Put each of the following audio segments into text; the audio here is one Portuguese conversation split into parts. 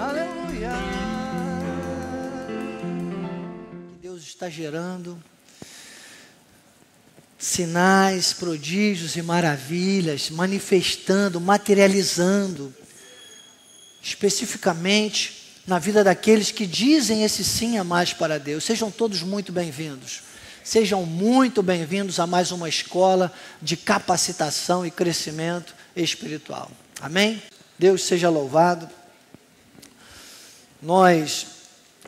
Aleluia. Que Deus está gerando sinais, prodígios e maravilhas, manifestando, materializando, especificamente na vida daqueles que dizem esse sim a mais para Deus. Sejam todos muito bem-vindos. Sejam muito bem-vindos a mais uma escola de capacitação e crescimento espiritual. Amém? Deus seja louvado. Nós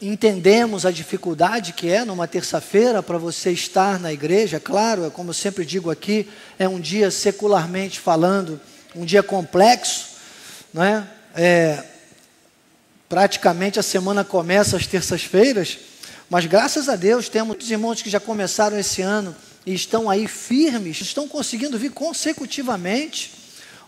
entendemos a dificuldade que é numa terça-feira para você estar na igreja. Claro, como eu sempre digo aqui, é um dia secularmente falando, um dia complexo, não é? Praticamente a semana começa às terças-feiras, mas graças a Deus temos muitos irmãos que já começaram esse ano e estão aí firmes, estão conseguindo vir consecutivamente.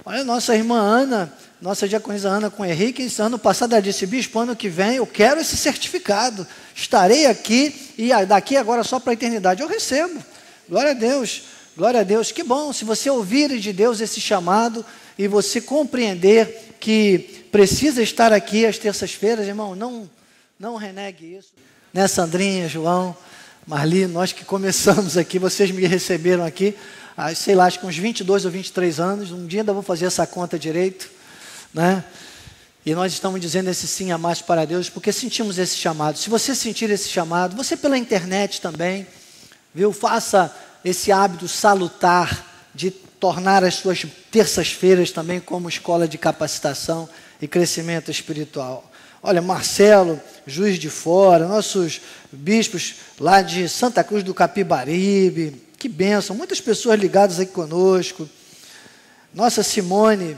Olha, nossa irmã Ana, nossa diaconisa Ana com Henrique, ano passado ela disse: bispo, ano que vem eu quero esse certificado, estarei aqui e daqui agora só para a eternidade. Eu recebo, glória a Deus, que bom. Se você ouvir de Deus esse chamado e você compreender que precisa estar aqui às terças-feiras, irmão, não renegue isso. Né, Sandrinha, João, Marli, nós que começamos aqui, vocês me receberam aqui, sei lá, acho que uns 22 ou 23 anos, um dia ainda vou fazer essa conta direito, né? E nós estamos dizendo esse sim a mais para Deus, porque sentimos esse chamado. Se você sentir esse chamado, você pela internet também, viu? Faça esse hábito salutar de tornar as suas terças-feiras também como escola de capacitação e crescimento espiritual. Olha, Marcelo, Juiz de Fora, nossos bispos lá de Santa Cruz do Capibaribe, que bênção, muitas pessoas ligadas aqui conosco. Nossa Simone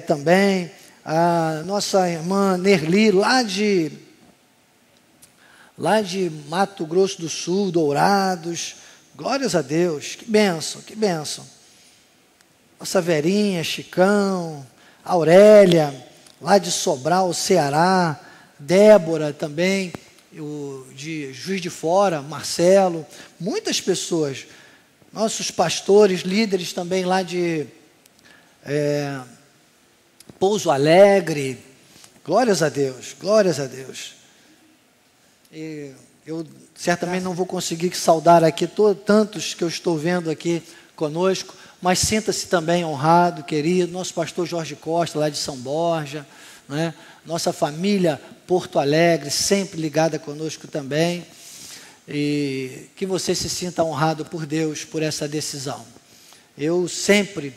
também, a nossa irmã Nerli, lá de Mato Grosso do Sul, Dourados, glórias a Deus, que bênção, que bênção. Nossa Verinha, Chicão, Aurélia, lá de Sobral, Ceará, Débora também, de Juiz de Fora, Marcelo, muitas pessoas, nossos pastores, líderes também lá de Pouso Alegre, glórias a Deus, glórias a Deus. E eu certamente não vou conseguir saudar aqui tantos que eu estou vendo aqui conosco, mas sinta-se também honrado, querido, nosso pastor Jorge Costa, lá de São Borja, né? Nossa família Porto Alegre, sempre ligada conosco também, e que você se sinta honrado por Deus, por essa decisão. Eu sempre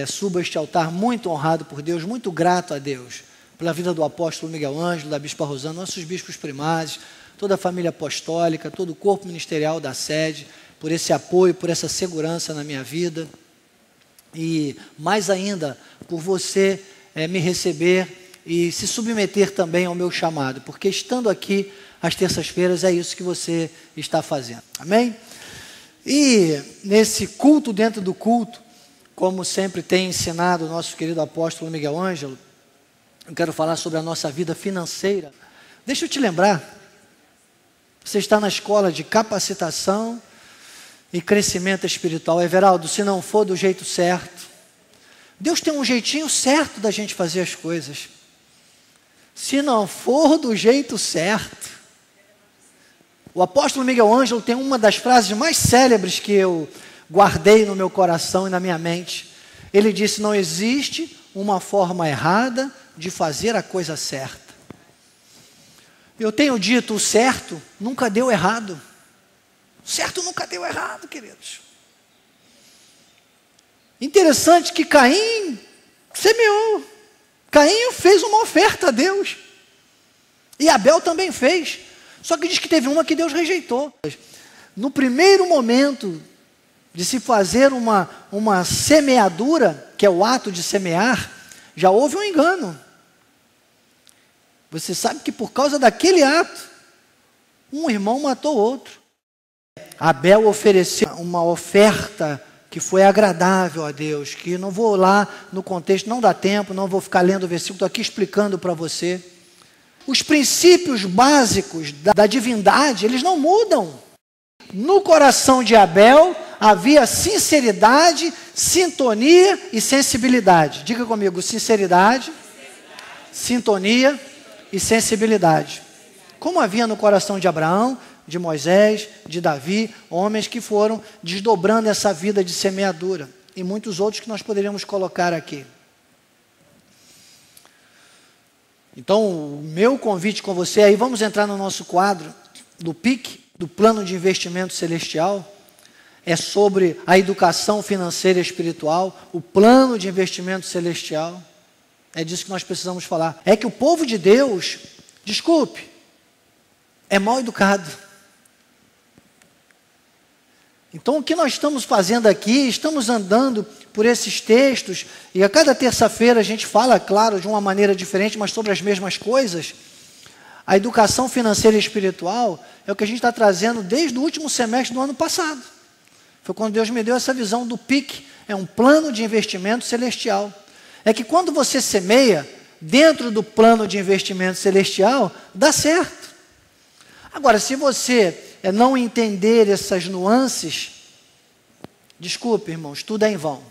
subo a este altar muito honrado por Deus, muito grato a Deus, pela vida do apóstolo Miguel Ângelo, da bispa Rosana, nossos bispos primários, toda a família apostólica, todo o corpo ministerial da sede, por esse apoio, por essa segurança na minha vida. E mais ainda, por você me receber e se submeter também ao meu chamado, porque estando aqui às terças-feiras é isso que você está fazendo, amém? E nesse culto dentro do culto, como sempre tem ensinado o nosso querido apóstolo Miguel Ângelo, eu quero falar sobre a nossa vida financeira. Deixa eu te lembrar, você está na escola de capacitação e crescimento espiritual. Everaldo, se não for do jeito certo, Deus tem um jeitinho certo da gente fazer as coisas. Se não for do jeito certo, o apóstolo Miguel Ângelo tem uma das frases mais célebres que eu guardei no meu coração e na minha mente. Ele disse: não existe uma forma errada de fazer a coisa certa. Eu tenho dito, o certo nunca deu errado. O certo nunca deu errado, queridos. Interessante que Caim semeou. Caim fez uma oferta a Deus. E Abel também fez. Só que diz que teve uma que Deus rejeitou. No primeiro momento de se fazer uma semeadura, que é o ato de semear, já houve um engano. Você sabe que por causa daquele ato, um irmão matou outro. Abel ofereceu uma oferta que foi agradável a Deus, que não vou lá no contexto, não dá tempo, não vou ficar lendo o versículo, estou aqui explicando para você. Os princípios básicos da divindade, eles não mudam. No coração de Abel havia sinceridade, sintonia e sensibilidade. Diga comigo, sinceridade, sintonia e sensibilidade. Como havia no coração de Abraão, de Moisés, de Davi, homens que foram desdobrando essa vida de semeadura. E muitos outros que nós poderíamos colocar aqui. Então, o meu convite com você, aí vamos entrar no nosso quadro do PIC, do Plano de Investimento Celestial, é sobre a educação financeira e espiritual, o plano de investimento celestial, é disso que nós precisamos falar. É que o povo de Deus, desculpe, é mal educado. Então, o que nós estamos fazendo aqui, estamos andando por esses textos, e a cada terça-feira a gente fala, claro, de uma maneira diferente, mas sobre as mesmas coisas. A educação financeira e espiritual é o que a gente está trazendo desde o último semestre do ano passado. Foi quando Deus me deu essa visão do PIC, é um plano de investimento celestial. É que quando você semeia, dentro do plano de investimento celestial, dá certo. Agora, se você não entender essas nuances, desculpe, irmãos, tudo é em vão.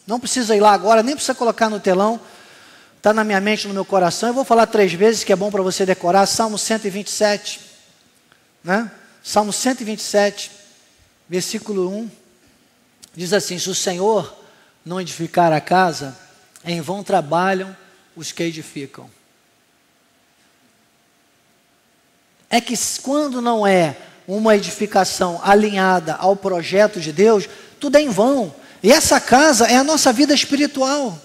Não precisa ir lá agora, nem precisa colocar no telão, está na minha mente, no meu coração. Eu vou falar 3 vezes, que é bom para você decorar. Salmo 127, né? Salmo 127, versículo 1, diz assim: se o Senhor não edificar a casa, em vão trabalham os que edificam. É que quando não é uma edificação alinhada ao projeto de Deus, tudo é em vão. E essa casa é a nossa vida espiritual.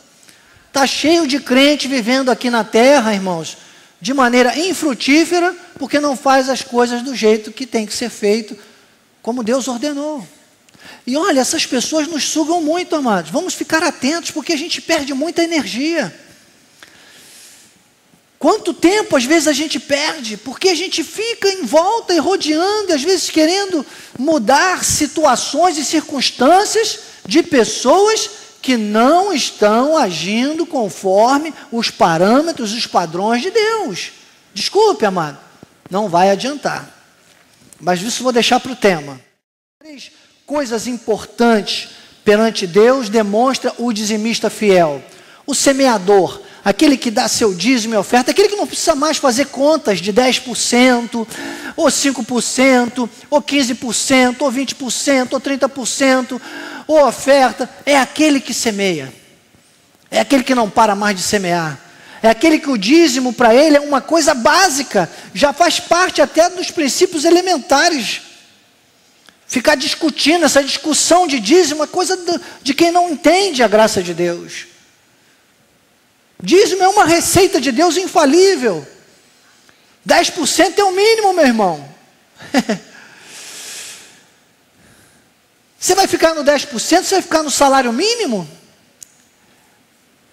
Está cheio de crente vivendo aqui na terra, irmãos, de maneira infrutífera, porque não faz as coisas do jeito que tem que ser feito, como Deus ordenou. E olha, essas pessoas nos sugam muito, amados. Vamos ficar atentos, porque a gente perde muita energia. Quanto tempo às vezes a gente perde, porque a gente fica em volta e rodeando, às vezes querendo mudar situações e circunstâncias de pessoas que não estão agindo conforme os parâmetros, os padrões de Deus. Desculpe, amado, não vai adiantar. Mas isso vou deixar para o tema. 3 coisas importantes perante Deus demonstra o dizimista fiel. O semeador, aquele que dá seu dízimo e oferta, aquele que não precisa mais fazer contas de 10%, ou 5%, ou 15%, ou 20%, ou 30%, ou oferta, é aquele que semeia. É aquele que não para mais de semear. É aquele que o dízimo para ele é uma coisa básica, já faz parte até dos princípios elementares. Ficar discutindo, essa discussão de dízimo é coisa de quem não entende a graça de Deus. Dízimo é uma receita de Deus infalível. 10% é o mínimo, meu irmão. Você vai ficar no 10%, você vai ficar no salário mínimo?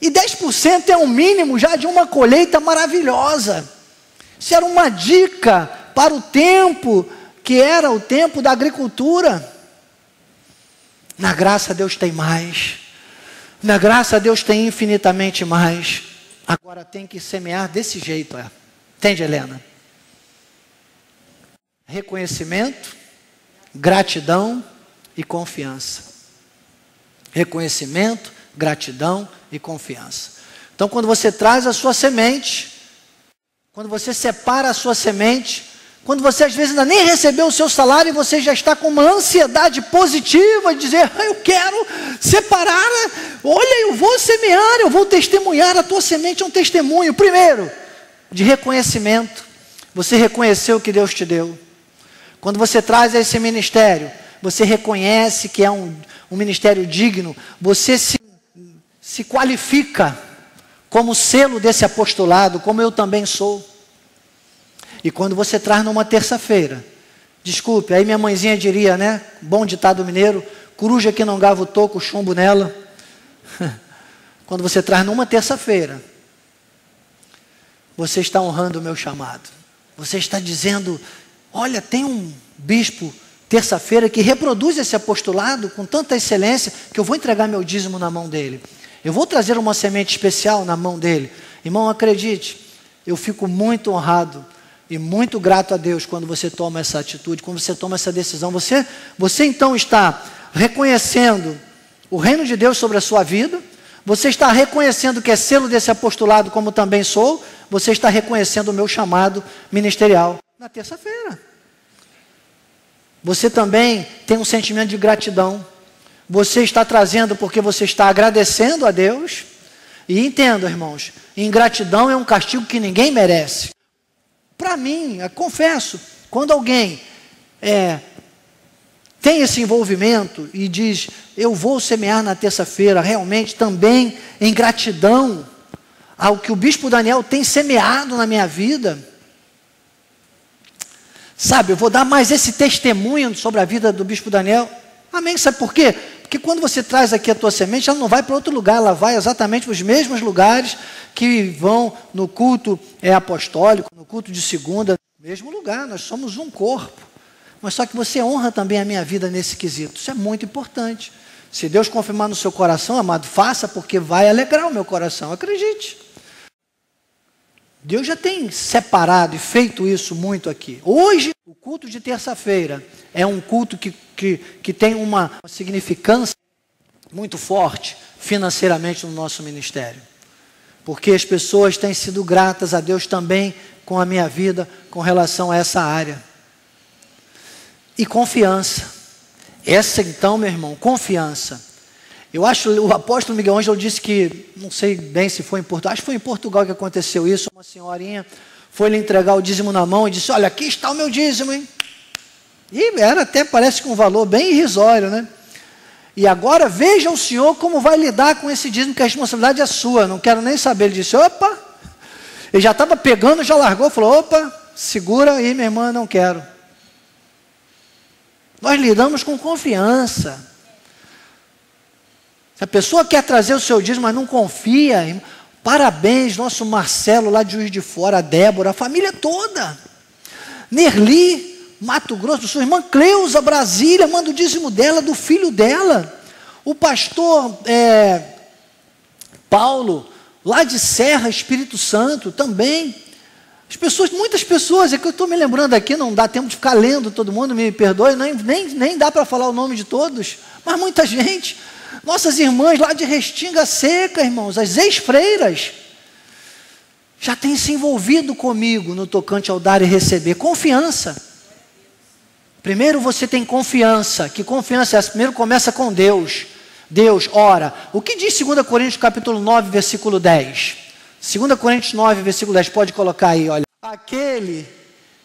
E 10% é o mínimo já de uma colheita maravilhosa. Isso era uma dica para o tempo, que era o tempo da agricultura. Na graça Deus tem mais. Na graça Deus tem infinitamente mais. Agora tem que semear desse jeito, Entende, Helena? Reconhecimento, gratidão e confiança. Reconhecimento, gratidão e confiança. Então, quando você traz a sua semente, quando você separa a sua semente, quando você às vezes ainda nem recebeu o seu salário e você já está com uma ansiedade positiva de dizer, eu quero separar, olha, eu vou semear, eu vou testemunhar, a tua semente é um testemunho. Primeiro, de reconhecimento, você reconheceu o que Deus te deu. Quando você traz a esse ministério, você reconhece que é um ministério digno, você se qualifica como selo desse apostolado, como eu também sou. E quando você traz numa terça-feira, desculpe, aí minha mãezinha diria, né? Bom ditado mineiro, coruja que não gava o toco, chumbo nela. Quando você traz numa terça-feira, você está honrando o meu chamado. Você está dizendo, olha, tem um bispo terça-feira que reproduz esse apostolado com tanta excelência que eu vou entregar meu dízimo na mão dele. Eu vou trazer uma semente especial na mão dele. Irmão, acredite, eu fico muito honrado. E muito grato a Deus quando você toma essa atitude, quando você toma essa decisão. Você então está reconhecendo o reino de Deus sobre a sua vida, você está reconhecendo que é selo desse apostolado, como também sou, você está reconhecendo o meu chamado ministerial na terça-feira. Você também tem um sentimento de gratidão. Você está trazendo porque você está agradecendo a Deus. E entenda, irmãos, ingratidão é um castigo que ninguém merece. Para mim, eu confesso, quando alguém tem esse envolvimento e diz, eu vou semear na terça-feira, realmente também em gratidão ao que o bispo Daniel tem semeado na minha vida, sabe, eu vou dar mais esse testemunho sobre a vida do bispo Daniel. Amém? Sabe por quê? Porque quando você traz aqui a tua semente, ela não vai para outro lugar, ela vai exatamente para os mesmos lugares que vão no culto apostólico, no culto de segunda, mesmo lugar, nós somos um corpo. Mas só que você honra também a minha vida nesse quesito, isso é muito importante. Se Deus confirmar no seu coração, amado, faça, porque vai alegrar o meu coração, acredite. Deus já tem separado e feito isso muito aqui. Hoje, o culto de terça-feira é um culto que tem uma significância muito forte financeiramente no nosso ministério. Porque as pessoas têm sido gratas a Deus também com a minha vida, com relação a essa área. E confiança. Essa então, meu irmão, confiança. Eu acho, o apóstolo Miguel Ângelo disse que, não sei bem se foi em Portugal, acho que foi em Portugal que aconteceu isso, uma senhorinha foi lhe entregar o dízimo na mão e disse, olha, aqui está o meu dízimo, hein? E era até, parece que um valor bem irrisório, né? E agora veja o senhor como vai lidar com esse dízimo, que a responsabilidade é sua, não quero nem saber. Ele disse, opa, ele já estava pegando, já largou, falou, opa, segura aí, minha irmã, não quero. Nós lidamos com confiança. Se a pessoa quer trazer o seu dízimo, mas não confia, parabéns, nosso Marcelo lá de Juiz de Fora, a Débora, a família toda. Nerli, Mato Grosso, sua irmã Cleusa, Brasília, manda o dízimo dela, do filho dela. O pastor Paulo, lá de Serra, Espírito Santo, também. As pessoas, muitas pessoas, é que eu estou me lembrando aqui, não dá tempo de ficar lendo todo mundo, me perdoe, nem dá para falar o nome de todos, mas muita gente. Nossas irmãs lá de Restinga Seca, irmãos, as ex-freiras, já têm se envolvido comigo no tocante ao dar e receber. Confiança. Primeiro você tem confiança. Que confiança é essa? Primeiro começa com Deus. Deus, ora. O que diz 2 Coríntios capítulo 9, versículo 10? 2 Coríntios 9, versículo 10, pode colocar aí, olha. Aquele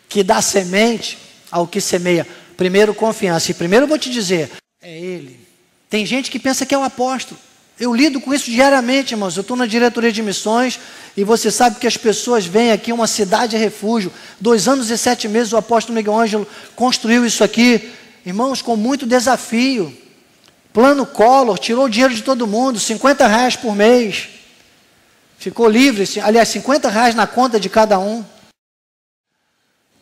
que dá semente ao que semeia. Primeiro confiança. E primeiro eu vou te dizer, é Ele. Tem gente que pensa que é o apóstolo. Eu lido com isso diariamente, irmãos. Eu estou na diretoria de missões e você sabe que as pessoas vêm aqui, uma cidade refúgio. 2 anos e 7 meses o apóstolo Miguel Ângelo construiu isso aqui. Irmãos, com muito desafio. Plano Collor, tirou o dinheiro de todo mundo, R$50 por mês. Ficou livre, aliás, R$50 na conta de cada um.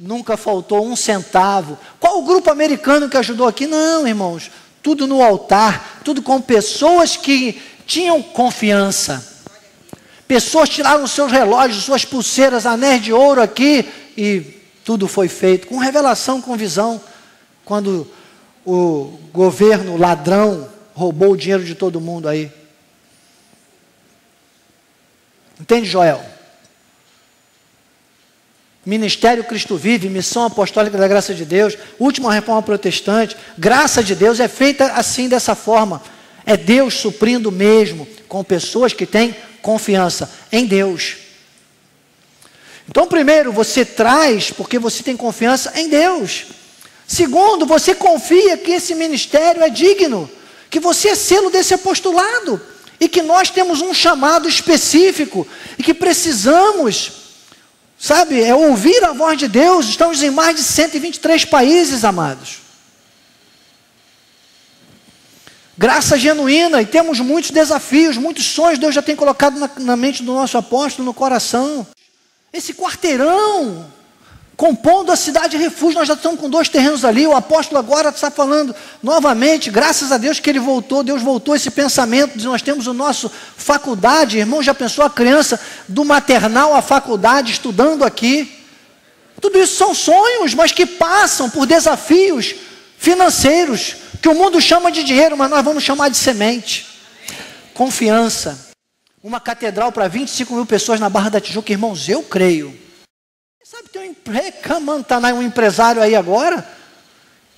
Nunca faltou um centavo. Qual o grupo americano que ajudou aqui? Não, irmãos. Tudo no altar, tudo com pessoas que tinham confiança. Pessoas tiraram seus relógios, suas pulseiras, anéis de ouro aqui, e tudo foi feito com revelação, com visão. Quando o governo ladrão roubou o dinheiro de todo mundo aí. Entende, Joel? Ministério Cristo Vive, Missão Apostólica da Graça de Deus, Última Reforma Protestante, graça de Deus é feita assim, dessa forma. É Deus suprindo mesmo, com pessoas que têm confiança em Deus. Então, primeiro, você traz porque você tem confiança em Deus. Segundo, você confia que esse ministério é digno, que você é selo desse apostolado, e que nós temos um chamado específico, e que precisamos... Sabe, é ouvir a voz de Deus. Estamos em mais de 123 países, amados. Graça genuína, e temos muitos desafios, muitos sonhos Deus já tem colocado na mente do nosso apóstolo, no coração. Esse quarteirão, compondo a cidade de refúgio, nós já estamos com 2 terrenos ali, o apóstolo agora está falando novamente, graças a Deus que ele voltou, Deus voltou esse pensamento, nós temos o nosso faculdade, irmão, já pensou a criança do maternal à faculdade, estudando aqui, Tudo isso são sonhos, mas que passam por desafios financeiros, que o mundo chama de dinheiro, mas nós vamos chamar de semente. Confiança. Uma catedral para 25 mil pessoas na Barra da Tijuca, irmãos, eu creio. Sabe, tem um empresário aí agora,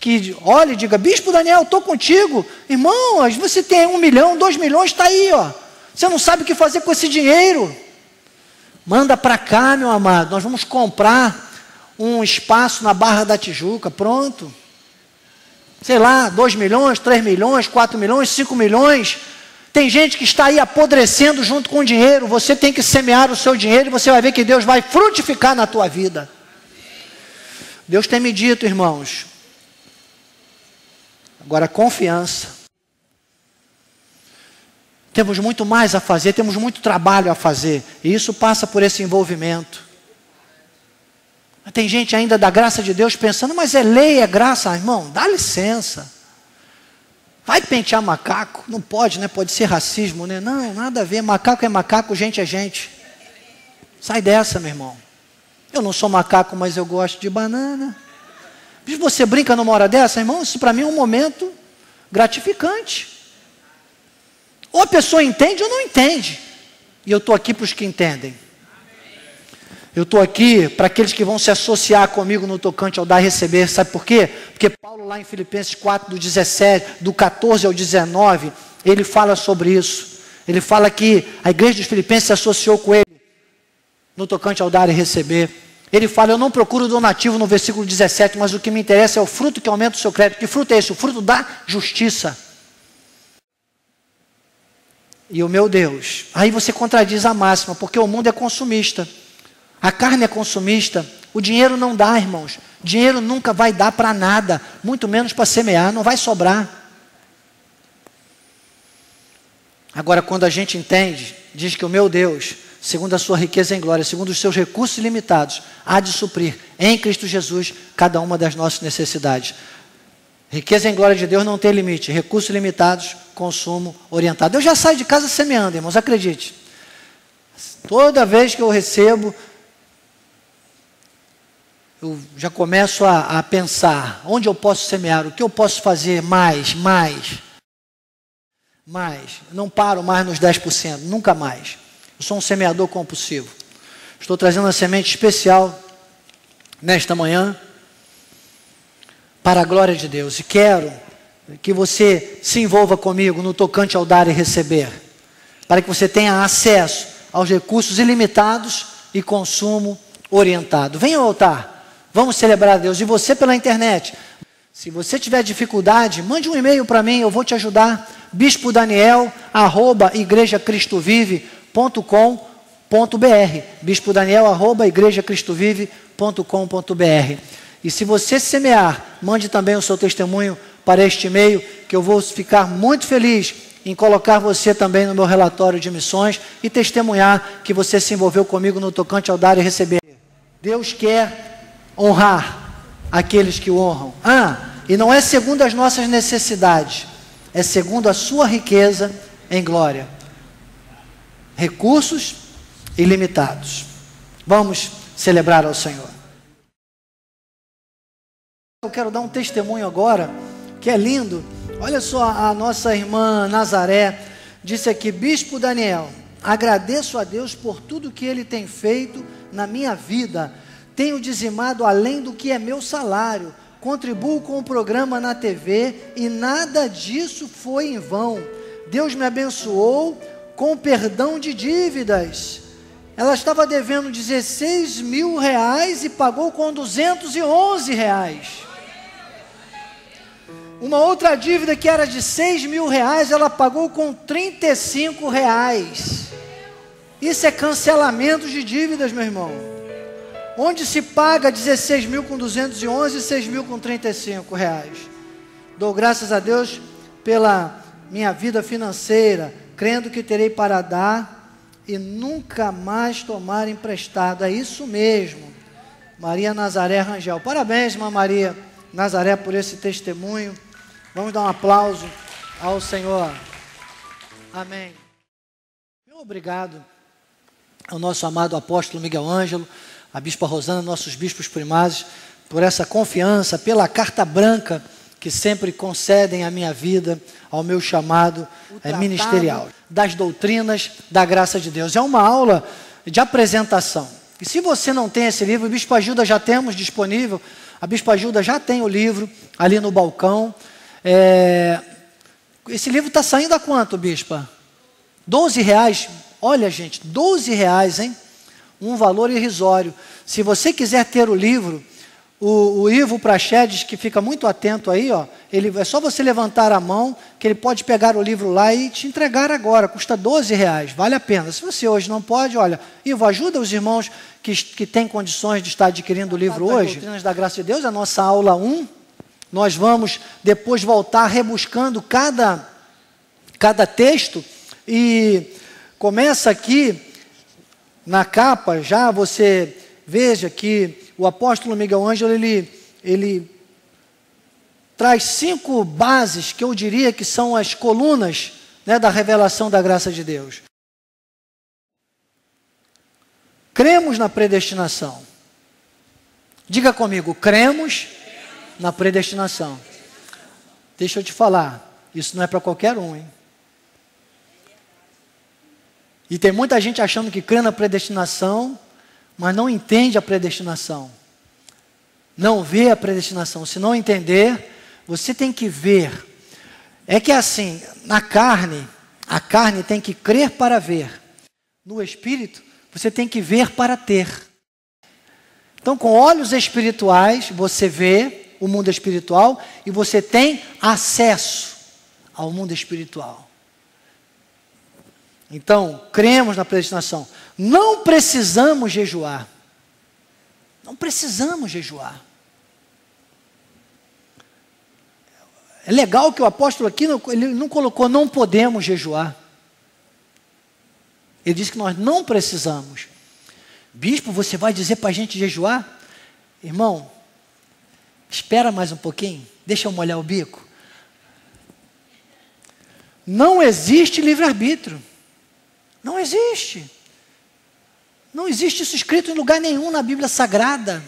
que olha e diga, Bispo Daniel, estou contigo. Irmão, você tem 1 milhão, 2 milhões, está aí, ó. Você não sabe o que fazer com esse dinheiro. Manda para cá, meu amado, nós vamos comprar um espaço na Barra da Tijuca, pronto. Sei lá, 2 milhões, 3 milhões, 4 milhões, 5 milhões. Tem gente que está aí apodrecendo junto com o dinheiro. Você tem que semear o seu dinheiro e você vai ver que Deus vai frutificar na tua vida. Deus tem me dito, irmãos. Agora, confiança. Temos muito mais a fazer, temos muito trabalho a fazer. E isso passa por esse envolvimento. Tem gente ainda da graça de Deus pensando, mas é lei, é graça. Irmão, dá licença. Vai pentear macaco? Não pode, né? Pode ser racismo, né? Não, nada a ver. Macaco é macaco, gente é gente. Sai dessa, meu irmão. Eu não sou macaco, mas eu gosto de banana. Você brinca numa hora dessa, irmão? Isso para mim é um momento gratificante. Ou a pessoa entende ou não entende. E eu estou aqui para os que entendem. Eu estou aqui para aqueles que vão se associar comigo no tocante ao dar e receber. Sabe por quê? Porque Paulo lá em Filipenses 4, do 14 ao 19, ele fala sobre isso. Ele fala que a igreja dos Filipenses se associou com ele no tocante ao dar e receber. Ele fala, eu não procuro donativo no versículo 17, mas o que me interessa é o fruto que aumenta o seu crédito. Que fruto é esse? O fruto da justiça. E o meu Deus, aí você contradiz a máxima, porque o mundo é consumista. A carne é consumista, o dinheiro não dá, irmãos. Dinheiro nunca vai dar para nada, muito menos para semear, não vai sobrar. Agora, quando a gente entende, diz que o meu Deus, segundo a sua riqueza em glória, segundo os seus recursos ilimitados, há de suprir em Cristo Jesus cada uma das nossas necessidades. Riqueza em glória de Deus não tem limite, recursos limitados, consumo orientado. Eu já saio de casa semeando, irmãos, acredite. Toda vez que eu recebo, eu já começo a pensar, onde eu posso semear, o que eu posso fazer mais. Não paro mais nos 10%, nunca mais. Eu sou um semeador compulsivo. Estou trazendo uma semente especial nesta manhã para a glória de Deus. E quero que você se envolva comigo no tocante ao dar e receber, para que você tenha acesso aos recursos ilimitados e consumo orientado. Venha ao altar. Vamos celebrar a Deus. E você pela internet. Se você tiver dificuldade, mande um e-mail para mim, eu vou te ajudar. bispodaniel@igrejacristovivve.com.br bispodaniel@igrejacristovivve.com.br. E se você semear, mande também o seu testemunho para este e-mail, que eu vou ficar muito feliz em colocar você também no meu relatório de missões e testemunhar que você se envolveu comigo no tocante ao dar e receber. Deus quer honrar aqueles que o honram. E não é segundo as nossas necessidades, é segundo a sua riqueza em glória. Recursos ilimitados. Vamos celebrar ao Senhor. Eu quero dar um testemunho agora, que é lindo. Olha só, a nossa irmã Nazaré disse aqui, Bispo Daniel, agradeço a Deus por tudo que Ele tem feito na minha vida. Tenho dizimado além do que é meu salário, contribuo com o programa na TV e nada disso foi em vão. Deus me abençoou com perdão de dívidas. Ela estava devendo 16 mil reais e pagou com 211 reais. Uma outra dívida que era de 6 mil reais, ela pagou com 35 reais. Isso é cancelamento de dívidas, meu irmão. Onde se paga 16 mil com 211 e 6 mil com 35 reais. Dou graças a Deus pela minha vida financeira, crendo que terei para dar e nunca mais tomar emprestado. É isso mesmo. Maria Nazaré Rangel. Parabéns, irmã Maria Nazaré, por esse testemunho. Vamos dar um aplauso ao Senhor. Amém. Meu obrigado ao nosso amado apóstolo Miguel Ângelo, a bispa Rosana, nossos bispos primários, por essa confiança, pela carta branca que sempre concedem à minha vida, ao meu chamado ministerial, das doutrinas da graça de Deus. É uma aula de apresentação. E se você não tem esse livro, o Bispo Agilda já temos disponível, a Bispo Agilda já tem o livro ali no balcão. Esse livro está saindo a quanto, Bispa? R$12. Olha, gente, R$12, hein? Um valor irrisório. Se você quiser ter o livro, o Ivo Prachedes, que fica muito atento aí, ó, é só você levantar a mão, que ele pode pegar o livro lá e te entregar agora. Custa R$12, vale a pena. Se você hoje não pode, olha, Ivo, ajuda os irmãos que têm condições de estar adquirindo o livro hoje. Doutrinas da Graça de Deus, a nossa aula 1. Nós vamos depois voltar rebuscando cada texto, e começa aqui na capa, já você veja que o apóstolo Miguel Ângelo, ele traz 5 bases que eu diria que são as colunas, né, da revelação da graça de Deus. Cremos na predestinação. Diga comigo, cremos na predestinação. Deixa eu te falar, isso não é para qualquer um, hein? E tem muita gente achando que crê na predestinação, mas não entende a predestinação. Não vê a predestinação. Se não entender, você tem que ver. É que assim, na carne, a carne tem que crer para ver. No espírito, você tem que ver para ter. Então, com olhos espirituais, você vê o mundo espiritual e você tem acesso ao mundo espiritual. Então, cremos na predestinação. Não precisamos jejuar. Não precisamos jejuar. É legal que o apóstolo aqui, ele não colocou não podemos jejuar. Ele disse que nós não precisamos. Bispo, você vai dizer para a gente jejuar? Irmão, espera mais um pouquinho, deixa eu molhar o bico. Não existe livre-arbítrio. Não existe. Não existe isso escrito em lugar nenhum na Bíblia Sagrada.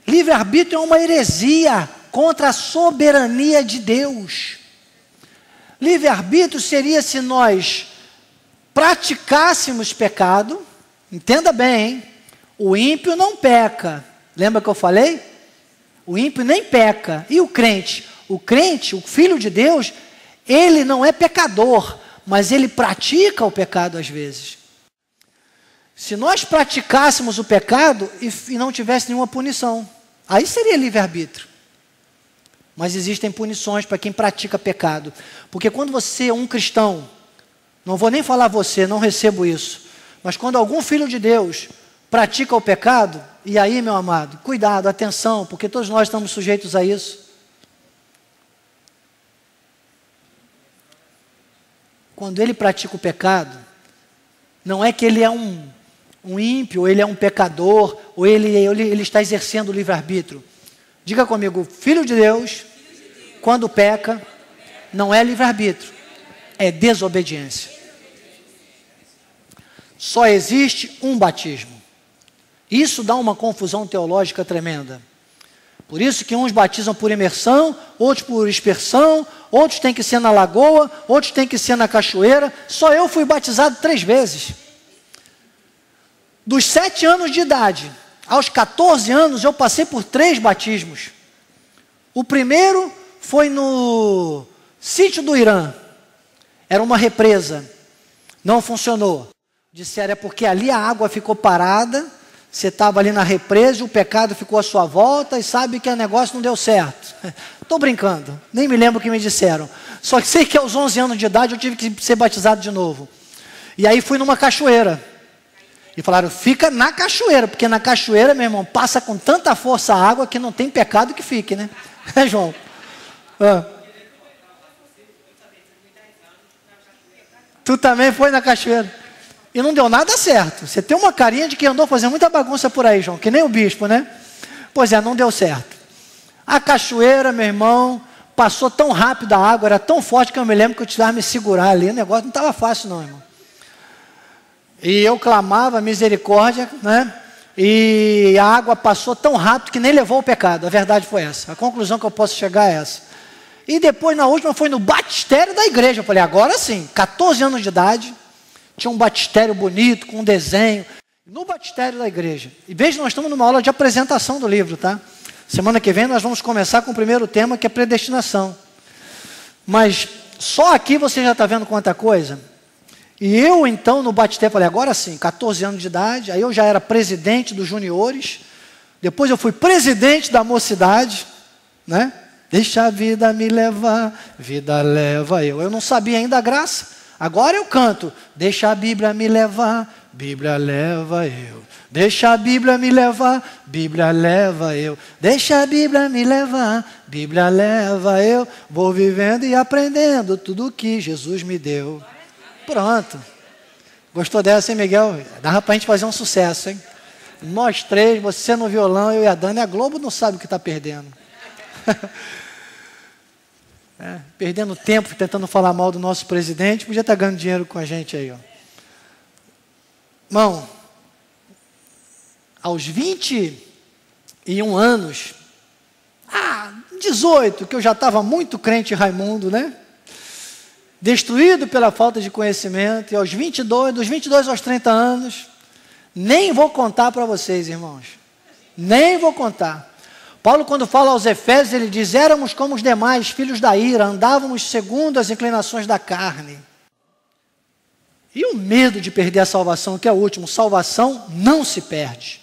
Livre-arbítrio é uma heresia contra a soberania de Deus. Livre-arbítrio seria se nós praticássemos pecado. Entenda bem, hein? O ímpio não peca. Lembra que eu falei? O ímpio nem peca. E o crente? O crente, o filho de Deus, ele não é pecador, mas ele pratica o pecado às vezes. Se nós praticássemos o pecado e não tivesse nenhuma punição, aí seria livre-arbítrio. Mas existem punições para quem pratica pecado. Porque quando você é um cristão, não vou nem falar você, não recebo isso, mas quando algum filho de Deus pratica o pecado, e aí, meu amado, cuidado, atenção, porque todos nós estamos sujeitos a isso. Quando ele pratica o pecado, não é que ele é um ímpio, ou ele é um pecador, ou ele está exercendo o livre-arbítrio. Diga comigo, filho de Deus, quando peca, não é livre-arbítrio, é desobediência. Só existe um batismo. Isso dá uma confusão teológica tremenda. Por isso que uns batizam por imersão, outros por expersão, outros tem que ser na lagoa, outros tem que ser na cachoeira. Só eu fui batizado 3 vezes. Dos 7 anos de idade aos 14 anos, eu passei por 3 batismos. O primeiro foi no sítio do Irã. Era uma represa. Não funcionou. Disseram, é porque ali a água ficou parada, você estava ali na represa, o pecado ficou à sua volta e sabe que o negócio não deu certo. Estou brincando, nem me lembro o que me disseram. Só que sei que aos 11 anos de idade eu tive que ser batizado de novo. E aí fui numa cachoeira. E falaram, fica na cachoeira, porque na cachoeira, meu irmão, passa com tanta força a água que não tem pecado que fique, né? É, João? Tu também foi na cachoeira. E não deu nada certo. Você tem uma carinha de que andou fazendo muita bagunça por aí, João, que nem o bispo, né? Pois é, não deu certo. A cachoeira, meu irmão, passou tão rápido a água, era tão forte que eu me lembro que eu precisava me segurar ali. O negócio não estava fácil não, irmão. E eu clamava misericórdia, né? e a água passou tão rápido que nem levou o pecado. A verdade foi essa. A conclusão que eu posso chegar é essa. E depois, na última, foi no batistério da igreja. Eu falei, agora sim, 14 anos de idade, tinha um batistério bonito, com um desenho, no batistério da igreja. E veja, nós estamos numa aula de apresentação do livro, tá? Semana que vem nós vamos começar com o primeiro tema, que é predestinação. Mas só aqui você já está vendo quanta coisa. E eu, então, no batistério, falei, agora sim, 14 anos de idade, aí eu já era presidente dos juniores, depois eu fui presidente da mocidade, né? Deixa a vida me levar, vida leva eu. Eu não sabia ainda a graça. Agora eu canto, deixa a Bíblia me levar, Bíblia leva eu. Deixa a Bíblia me levar, Bíblia leva eu. Deixa a Bíblia me levar, Bíblia leva eu. Vou vivendo e aprendendo tudo que Jesus me deu. Pronto. Gostou dessa, hein, Miguel? Dava pra gente fazer um sucesso, hein? Nós três, você no violão, eu e a Dani. A Globo não sabe o que está perdendo. Perdendo tempo tentando falar mal do nosso presidente, podia estar ganhando dinheiro com a gente aí, ó. Irmão, aos 21 anos, 18, que eu já estava muito crente em Raimundo, né? Destruído pela falta de conhecimento, e aos 22, dos 22 aos 30 anos, nem vou contar para vocês, irmãos, nem vou contar. Paulo, quando fala aos Efésios, ele diz, éramos como os demais, filhos da ira, andávamos segundo as inclinações da carne. E o medo de perder a salvação, que é o último, salvação não se perde.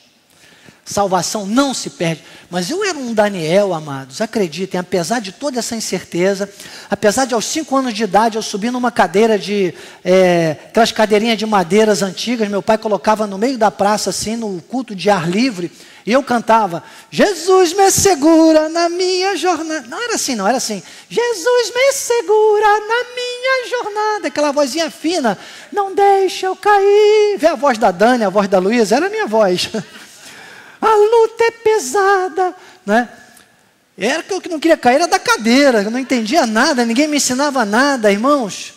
Salvação não se perde. Mas eu era um Daniel, amados, acreditem, apesar de toda essa incerteza, apesar de aos 5 anos de idade eu subir numa cadeira de, aquelas cadeirinhas de madeiras antigas, meu pai colocava no meio da praça, assim, no culto de ar livre, e eu cantava, Jesus me segura na minha jornada. Não era assim, não, era assim, Jesus me segura na minha jornada, aquela vozinha fina, não deixa eu cair. Vê a voz da Dani, a voz da Luísa, era a minha voz. A luta é pesada, né? Era que eu não queria cair, era da cadeira, eu não entendia nada, ninguém me ensinava nada, irmãos.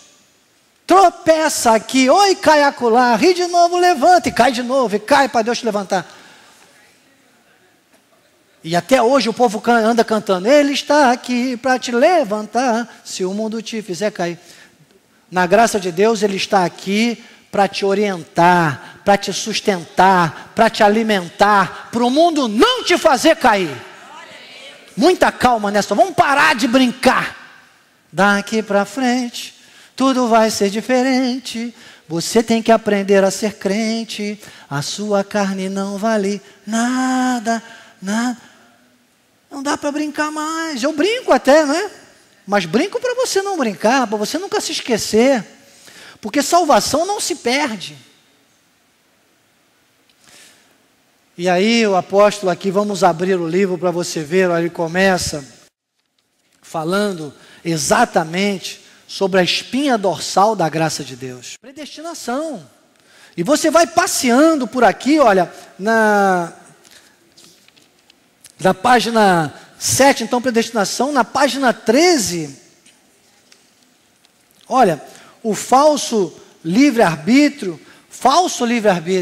Tropeça aqui, oi, cai acolá, ri de novo, levanta, e cai de novo, e cai para Deus te levantar. E até hoje o povo anda cantando, Ele está aqui para te levantar, se o mundo te fizer cair. Na graça de Deus, Ele está aqui para te orientar, para te sustentar, para te alimentar, para o mundo não te fazer cair. Muita calma nessa, vamos parar de brincar. Daqui para frente, tudo vai ser diferente. Você tem que aprender a ser crente. A sua carne não vale nada, nada. Não dá para brincar mais. Eu brinco até, né? Mas brinco para você não brincar, para você nunca se esquecer. Porque salvação não se perde. E aí o apóstolo aqui, vamos abrir o livro para você ver, ele começa falando exatamente sobre a espinha dorsal da graça de Deus. Predestinação. E você vai passeando por aqui, olha, na página 7, então, predestinação, na página 13, olha, o falso livre-arbítrio,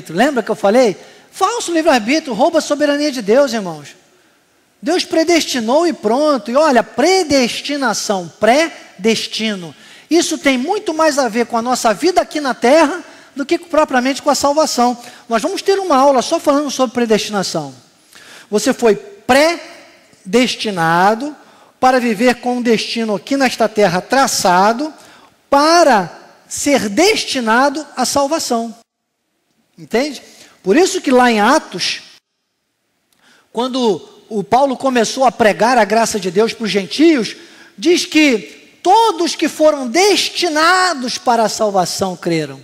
lembra que eu falei? Falso livre-arbítrio rouba a soberania de Deus, irmãos. Deus predestinou e pronto. E olha, predestinação, predestino. Isso tem muito mais a ver com a nossa vida aqui na terra do que propriamente com a salvação. Nós vamos ter uma aula só falando sobre predestinação. Você foi predestinado para viver com um destino aqui nesta terra traçado, para ser destinado à salvação. Entende? Por isso que lá em Atos, quando o Paulo começou a pregar a graça de Deus para os gentios, diz que todos que foram destinados para a salvação creram.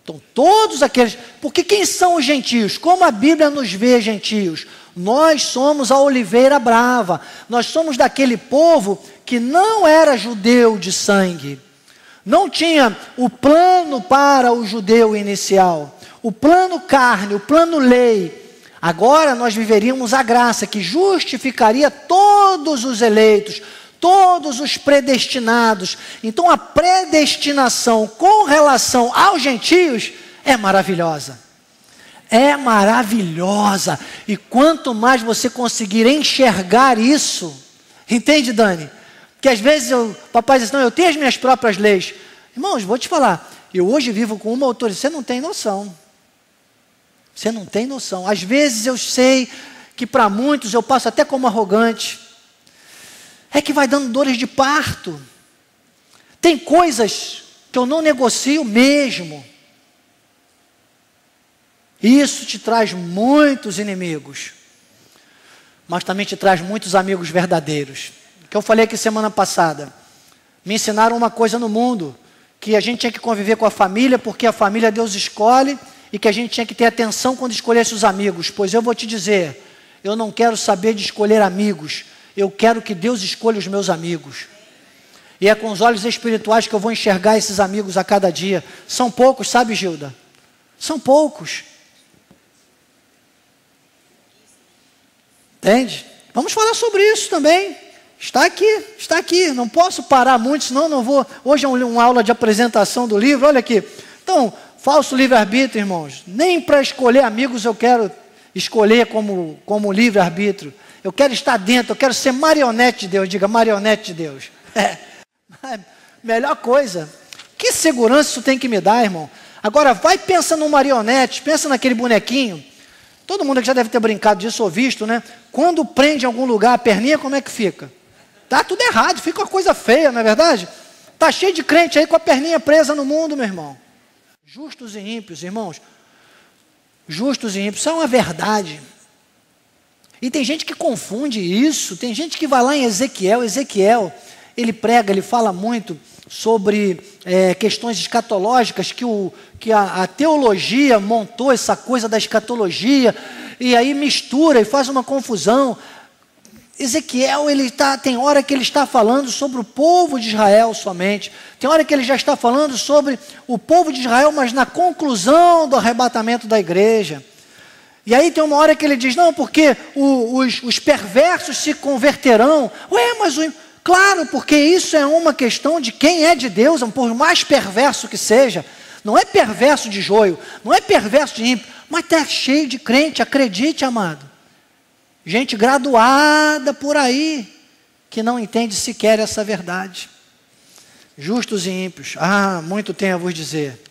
Então todos aqueles, porque quem são os gentios? Como a Bíblia nos vê gentios? Nós somos a oliveira brava, nós somos daquele povo que não era judeu de sangue, não tinha o plano para o judeu inicial, o plano carne, o plano lei. Agora nós viveríamos a graça que justificaria todos os eleitos, todos os predestinados. Então a predestinação com relação aos gentios é maravilhosa. é maravilhosa. E quanto mais você conseguir enxergar isso, entende, Dani? Porque às vezes papai diz, não, eu tenho as minhas próprias leis. Irmãos, vou te falar, eu hoje vivo com uma autoridade, você não tem noção. Você não tem noção. Às vezes eu sei que para muitos eu passo até como arrogante. É que vai dando dores de parto. Tem coisas que eu não negocio mesmo. Isso te traz muitos inimigos, mas também te traz muitos amigos verdadeiros. O que eu falei aqui semana passada, me ensinaram uma coisa no mundo, que a gente tinha que conviver com a família, porque a família Deus escolhe, e que a gente tinha que ter atenção quando escolhesse os amigos. Pois eu vou te dizer, eu não quero saber de escolher amigos, eu quero que Deus escolha os meus amigos. E é com os olhos espirituais que eu vou enxergar esses amigos a cada dia. São poucos, sabe, Gilda? São poucos. Entende? Vamos falar sobre isso também. Está aqui. Não posso parar muito, senão não vou. Hoje é uma aula de apresentação do livro, olha aqui. Então, falso livre-arbítrio, irmãos. Nem para escolher amigos eu quero escolher como livre-arbítrio. Eu quero estar dentro, eu quero ser marionete de Deus. Diga, marionete de Deus. Melhor coisa. Que segurança isso tem que me dar, irmão? Agora, vai pensa no marionete, pensa naquele bonequinho. Todo mundo aqui já deve ter brincado disso ou visto, né? Quando prende em algum lugar a perninha, como é que fica? Tá tudo errado, fica uma coisa feia, não é verdade? Tá cheio de crente aí com a perninha presa no mundo, meu irmão. Justos e ímpios, irmãos. Justos e ímpios, isso é uma verdade. E tem gente que confunde isso, tem gente que vai lá em Ezequiel, ele prega, ele fala muito sobre questões escatológicas, que a teologia montou essa coisa da escatologia, e aí mistura e faz uma confusão. Ezequiel, tem hora que ele está falando sobre o povo de Israel somente, tem hora que ele já está falando sobre o povo de Israel, mas na conclusão do arrebatamento da igreja. E aí tem uma hora que ele diz, não, porque os perversos se converterão. Claro, porque isso é uma questão de quem é de Deus, por mais perverso que seja. Não é perverso de joio, não é perverso de ímpio, mas está cheio de crente, acredite, amado. Gente graduada por aí, que não entende sequer essa verdade. Justos e ímpios, muito tenho a vos dizer.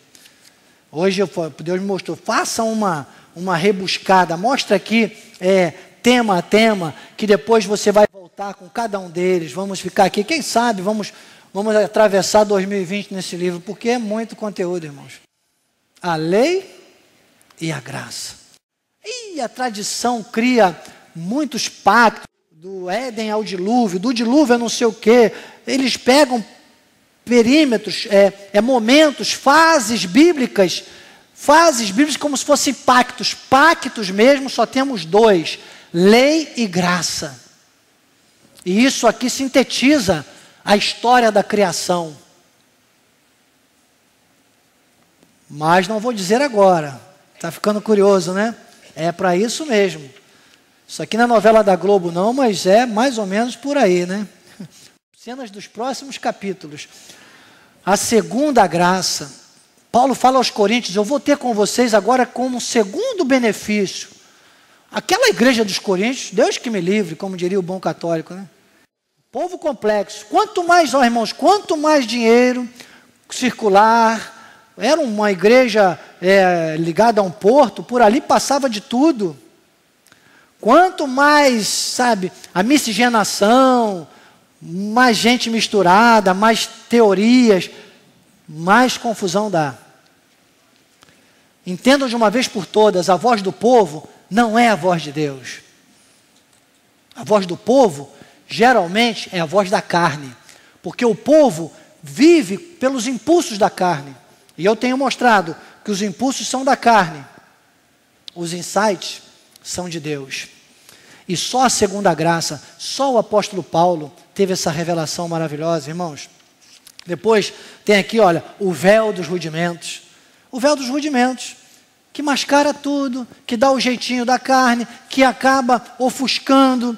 Hoje Deus me mostrou, faça uma rebuscada, mostra aqui, tema a tema, que depois você vai voltar com cada um deles, vamos ficar aqui, quem sabe, vamos atravessar 2020 nesse livro, porque é muito conteúdo, irmãos. A lei e a graça. E a tradição cria muitos pactos, do Éden ao dilúvio, do dilúvio a não sei o quê. Eles pegam perímetros, momentos, fases bíblicas como se fossem pactos. Pactos mesmo só temos dois, lei e graça. E isso aqui sintetiza a história da criação. Mas não vou dizer agora. Está ficando curioso, né? É para isso mesmo. Isso aqui não é novela da Globo não, mas é mais ou menos por aí, né? Cenas dos próximos capítulos. A segunda graça. Paulo fala aos Coríntios, eu vou ter com vocês agora como segundo benefício. Aquela igreja dos Coríntios, Deus que me livre, como diria o bom católico, né? Povo complexo. Quanto mais, irmãos, quanto mais dinheiro circular, era uma igreja ligada a um porto, por ali passava de tudo. Quanto mais, a miscigenação, mais gente misturada, mais teorias, mais confusão dá. Entendam de uma vez por todas, a voz do povo não é a voz de Deus. A voz do povo, geralmente, é a voz da carne. Porque o povo vive pelos impulsos da carne. E eu tenho mostrado que os impulsos são da carne. Os insights são de Deus. E só a segunda graça, só o apóstolo Paulo teve essa revelação maravilhosa, irmãos. Depois tem aqui, olha, o véu dos rudimentos. O véu dos rudimentos, que mascara tudo, que dá o jeitinho da carne, que acaba ofuscando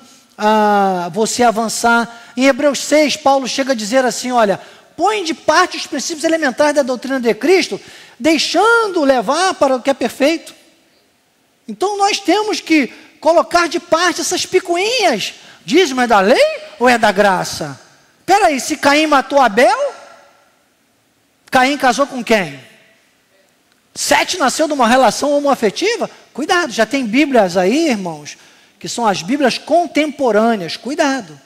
você avançar. Em Hebreus 6, Paulo chega a dizer assim, olha, põe de parte os princípios elementares da doutrina de Cristo, deixando levar para o que é perfeito. Então nós temos que colocar de parte essas picuinhas. Dízimo é da lei ou é da graça? Espera aí, se Caim matou Abel, Caim casou com quem? Sete nasceu de uma relação homoafetiva? Cuidado, já tem bíblias aí, irmãos, que são as bíblias contemporâneas. Cuidado.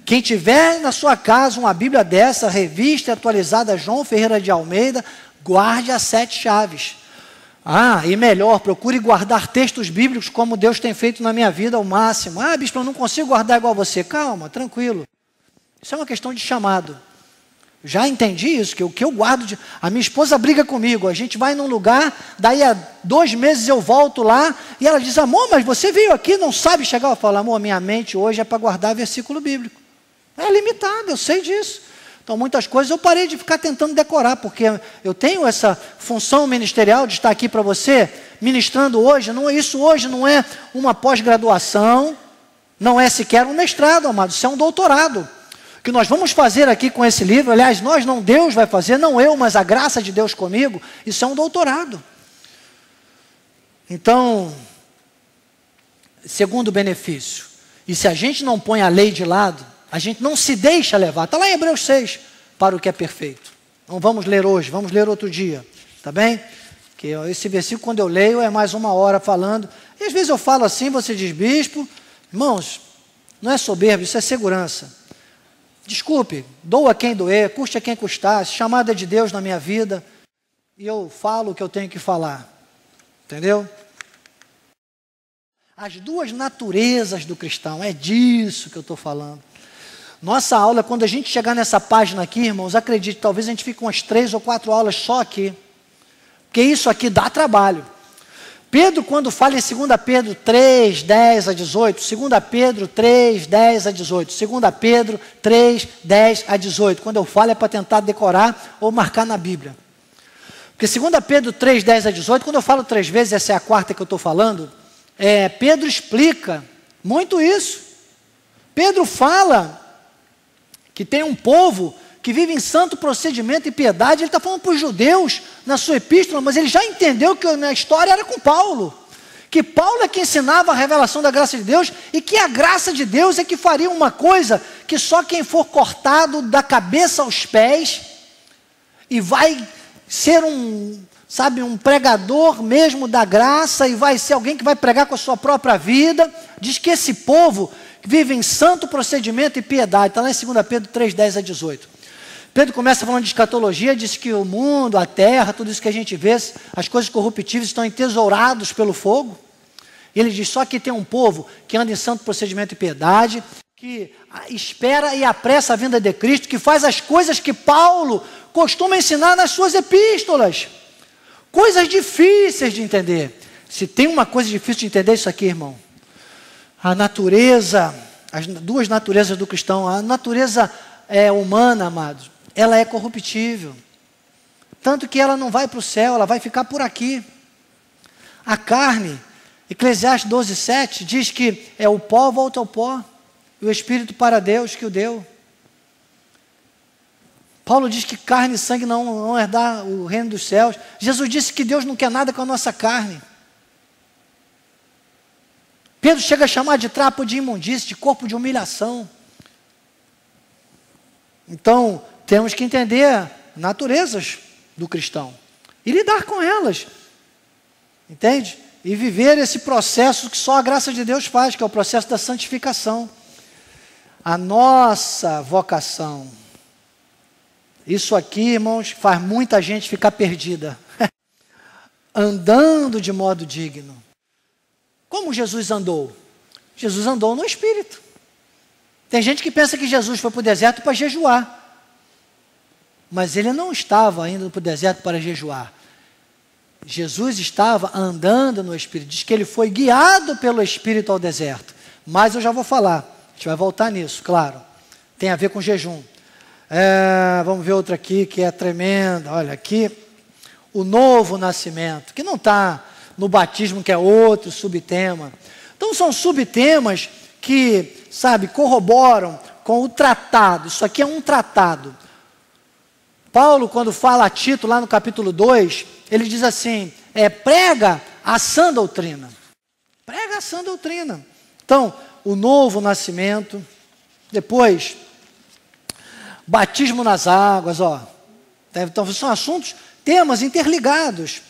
Quem tiver na sua casa uma bíblia dessa, revista e atualizada João Ferreira de Almeida, guarde as 7 chaves. E melhor, procure guardar textos bíblicos como Deus tem feito na minha vida ao máximo. Bispo, eu não consigo guardar igual você. Calma, tranquilo. Isso é uma questão de chamado. Já entendi isso, que o que eu guardo... A minha esposa briga comigo, a gente vai num lugar, daí a 2 meses eu volto lá, e ela diz, amor, mas você veio aqui, não sabe chegar. Eu falo, amor, minha mente hoje é para guardar versículo bíblico. É limitado, eu sei disso. Então, muitas coisas eu parei de ficar tentando decorar, porque eu tenho essa função ministerial de estar aqui para você, ministrando hoje. Isso hoje não é uma pós-graduação, não é sequer um mestrado, amado, isso é um doutorado. O que nós vamos fazer aqui com esse livro, aliás, nós não, Deus vai fazer, não eu, mas a graça de Deus comigo, isso é um doutorado. Então, segundo benefício, e se a gente não põe a lei de lado, a gente não se deixa levar. Está lá em Hebreus 6, para o que é perfeito. Não vamos ler hoje, vamos ler outro dia. Tá bem? Que esse versículo, quando eu leio, é mais 1 hora falando. E às vezes eu falo assim, você diz, bispo, irmãos, não é soberbo, isso é segurança. Desculpe, doa quem doer, custe a quem custar, chamada de Deus na minha vida. E eu falo o que eu tenho que falar. Entendeu? As 2 naturezas do cristão, é disso que eu estou falando. Nossa aula, quando a gente chegar nessa página aqui, irmãos, acredite, talvez a gente fique umas 3 ou 4 aulas só aqui. Porque isso aqui dá trabalho. Pedro, quando fala em 2 Pedro 3, 10 a 18, 2 Pedro 3, 10 a 18, 2 Pedro 3, 10 a 18, quando eu falo é para tentar decorar ou marcar na Bíblia. Porque 2 Pedro 3, 10 a 18, quando eu falo 3 vezes, essa é a 4ª que eu estou falando, Pedro explica muito isso. Pedro fala que tem um povo que vive em santo procedimento e piedade. Ele está falando para os judeus na sua epístola, mas ele já entendeu que na história era com Paulo. Que Paulo é que ensinava a revelação da graça de Deus e que a graça de Deus é que faria uma coisa que só quem for cortado da cabeça aos pés e vai ser um pregador mesmo da graça e vai ser alguém que vai pregar com a sua própria vida. Diz que esse povo vive em santo procedimento e piedade. Está lá em 2 Pedro 3, 10 a 18. Pedro começa falando de escatologia, diz que o mundo, a terra, tudo isso que a gente vê, as coisas corruptíveis estão entesourados pelo fogo. E ele diz, só que tem um povo que anda em santo procedimento e piedade, que espera e apressa a vinda de Cristo, que faz as coisas que Paulo costuma ensinar nas suas epístolas. Coisas difíceis de entender. Se tem uma coisa difícil de entender, isso aqui, irmão. A natureza, as 2 naturezas do cristão, a natureza humana, amados, ela é corruptível. Tanto que ela não vai para o céu, ela vai ficar por aqui. A carne, Eclesiastes 12, 7, diz que o pó volta ao pó, e o Espírito para Deus que o deu. Paulo diz que carne e sangue não vão herdar o reino dos céus. Jesus disse que Deus não quer nada com a nossa carne. Pedro chega a chamar de trapo de imundície, de corpo de humilhação. Então, temos que entender naturezas do cristão e lidar com elas, entende? E viver esse processo que só a graça de Deus faz, que é o processo da santificação. A nossa vocação, isso aqui, irmãos, faz muita gente ficar perdida, andando de modo digno. Como Jesus andou? Jesus andou no Espírito. Tem gente que pensa que Jesus foi para o deserto para jejuar. Mas ele não estava indo para o deserto para jejuar. Jesus estava andando no Espírito. Diz que ele foi guiado pelo Espírito ao deserto. Mas eu já vou falar. A gente vai voltar nisso, claro. Tem a ver com jejum. Vamos ver outra aqui que é tremenda. Olha aqui. O novo nascimento. Que não está no batismo, que é outro subtema. Então são subtemas que, corroboram com o tratado. Isso aqui é um tratado. Paulo, quando fala a Tito, lá no capítulo 2, ele diz assim, prega a sã doutrina. na sã doutrina. Então, o novo nascimento, depois, batismo nas águas, então são assuntos, temas interligados.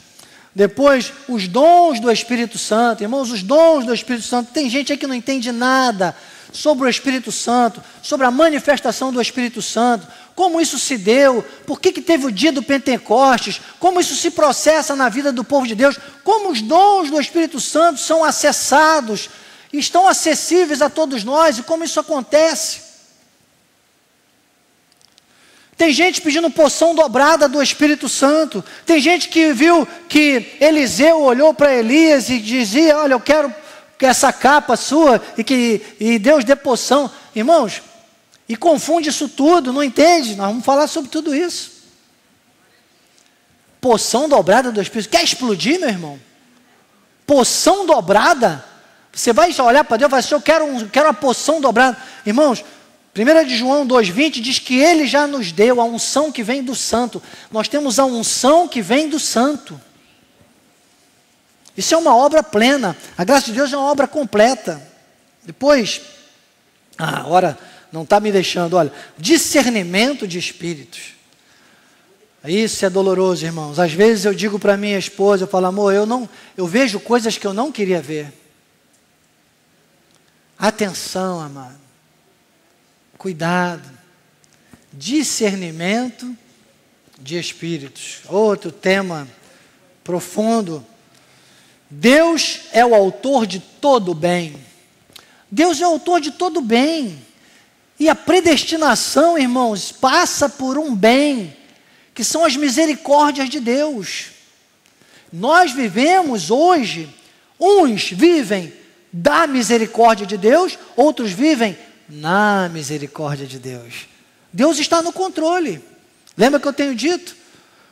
Depois, os dons do Espírito Santo. Irmãos, os dons do Espírito Santo. Tem gente aí que não entende nada sobre o Espírito Santo, sobre a manifestação do Espírito Santo, como isso se deu, por que teve o dia do Pentecostes, como isso se processa na vida do povo de Deus, como os dons do Espírito Santo são acessados, estão acessíveis a todos nós, e como isso acontece. Tem gente pedindo poção dobrada do Espírito Santo. Tem gente que viu que Eliseu olhou para Elias e dizia, olha, eu quero essa capa sua, e Deus dê poção. Irmãos, e confunde isso tudo, não entende? Nós vamos falar sobre tudo isso. Poção dobrada do Espírito. Quer explodir, meu irmão? Poção dobrada? Você vai olhar para Deus e vai dizer, eu quero uma poção dobrada. Irmãos, 1 de João 2,20 diz que Ele já nos deu a unção que vem do Santo. Nós temos a unção que vem do Santo. Isso é uma obra plena. A graça de Deus é uma obra completa. Depois, agora não está me deixando, olha, discernimento de espíritos. Isso é doloroso, irmãos. Às vezes eu digo para minha esposa, eu falo, amor, eu vejo coisas que eu não queria ver. Atenção, amado. Cuidado, discernimento de espíritos, outro tema profundo. Deus é o autor de todo o bem. Deus é o autor de todo o bem. E a predestinação, irmãos, passa por um bem, que são as misericórdias de Deus. Nós vivemos hoje, uns vivem da misericórdia de Deus, outros vivem na misericórdia de Deus. Deus está no controle. Lembra que eu tenho dito?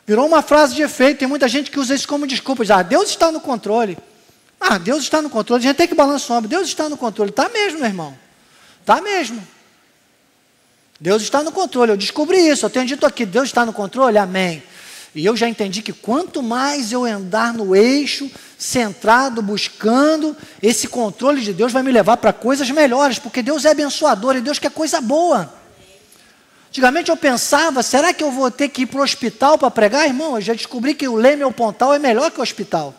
Virou uma frase de efeito. Tem muita gente que usa isso como desculpa. Diz, Deus está no controle. Deus está no controle. A gente tem que balançar o ombro. Deus está no controle. Está mesmo, meu irmão. Está mesmo. Deus está no controle. Eu descobri isso. Eu tenho dito aqui, Deus está no controle. Amém. E eu já entendi que quanto mais eu andar no eixo, centrado, buscando, esse controle de Deus vai me levar para coisas melhores, porque Deus é abençoador e Deus quer coisa boa. Antigamente eu pensava, será que eu vou ter que ir para o hospital para pregar? Irmão, eu já descobri que o Leme ou Pontal é melhor que o hospital.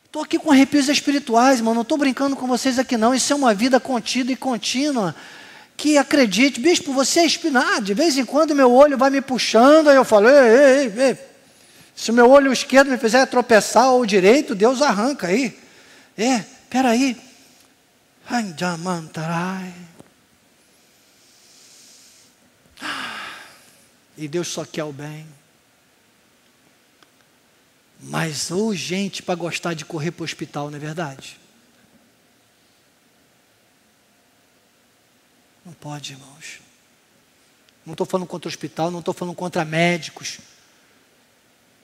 Estou aqui com arrepios espirituais, irmão, não estou brincando com vocês aqui não, isso é uma vida contida e contínua. Que acredite, bispo, você é espinado, de vez em quando meu olho vai me puxando, aí eu falo, ei, se o meu olho esquerdo me fizer tropeçar ou o direito, Deus arranca aí, peraí, e Deus só quer o bem, mas gente para gostar de correr para o hospital, não é verdade? Não pode, irmãos. Não estou falando contra o hospital, não estou falando contra médicos.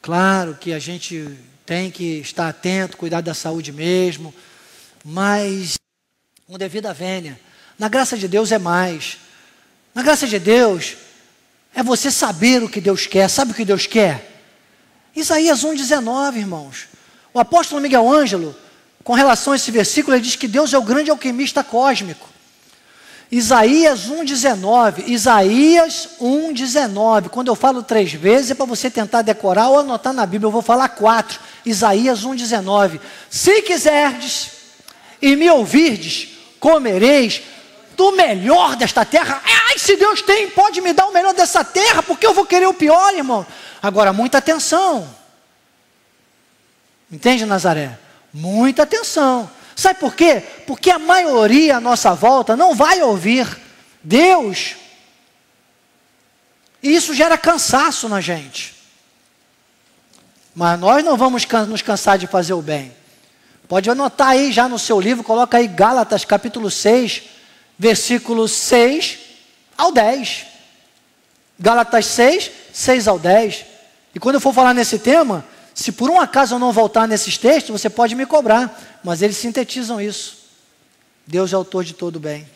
Claro que a gente tem que estar atento, cuidar da saúde mesmo, mas com devida vênia. Na graça de Deus é mais. Na graça de Deus é você saber o que Deus quer. Sabe o que Deus quer? Isaías 1,19, irmãos. O apóstolo Miguel Ângelo, com relação a esse versículo, ele diz que Deus é o grande alquimista cósmico. Isaías 1,19, Isaías 1,19, quando eu falo 3 vezes é para você tentar decorar ou anotar na Bíblia, eu vou falar 4, Isaías 1,19, se quiserdes e me ouvirdes, comereis do melhor desta terra. Se Deus tem, pode me dar o melhor dessa terra, porque eu vou querer o pior, irmão. Agora, muita atenção, entende, Nazaré? Muita atenção. Sabe por quê? Porque a maioria à nossa volta não vai ouvir Deus. E isso gera cansaço na gente. Mas nós não vamos nos cansar de fazer o bem. Pode anotar aí já no seu livro, coloca aí Gálatas capítulo 6, versículos 6 ao 10. Gálatas 6, 6 ao 10. E quando eu for falar nesse tema, se por um acaso eu não voltar nesses textos, você pode me cobrar, mas eles sintetizam isso. Deus é autor de todo bem.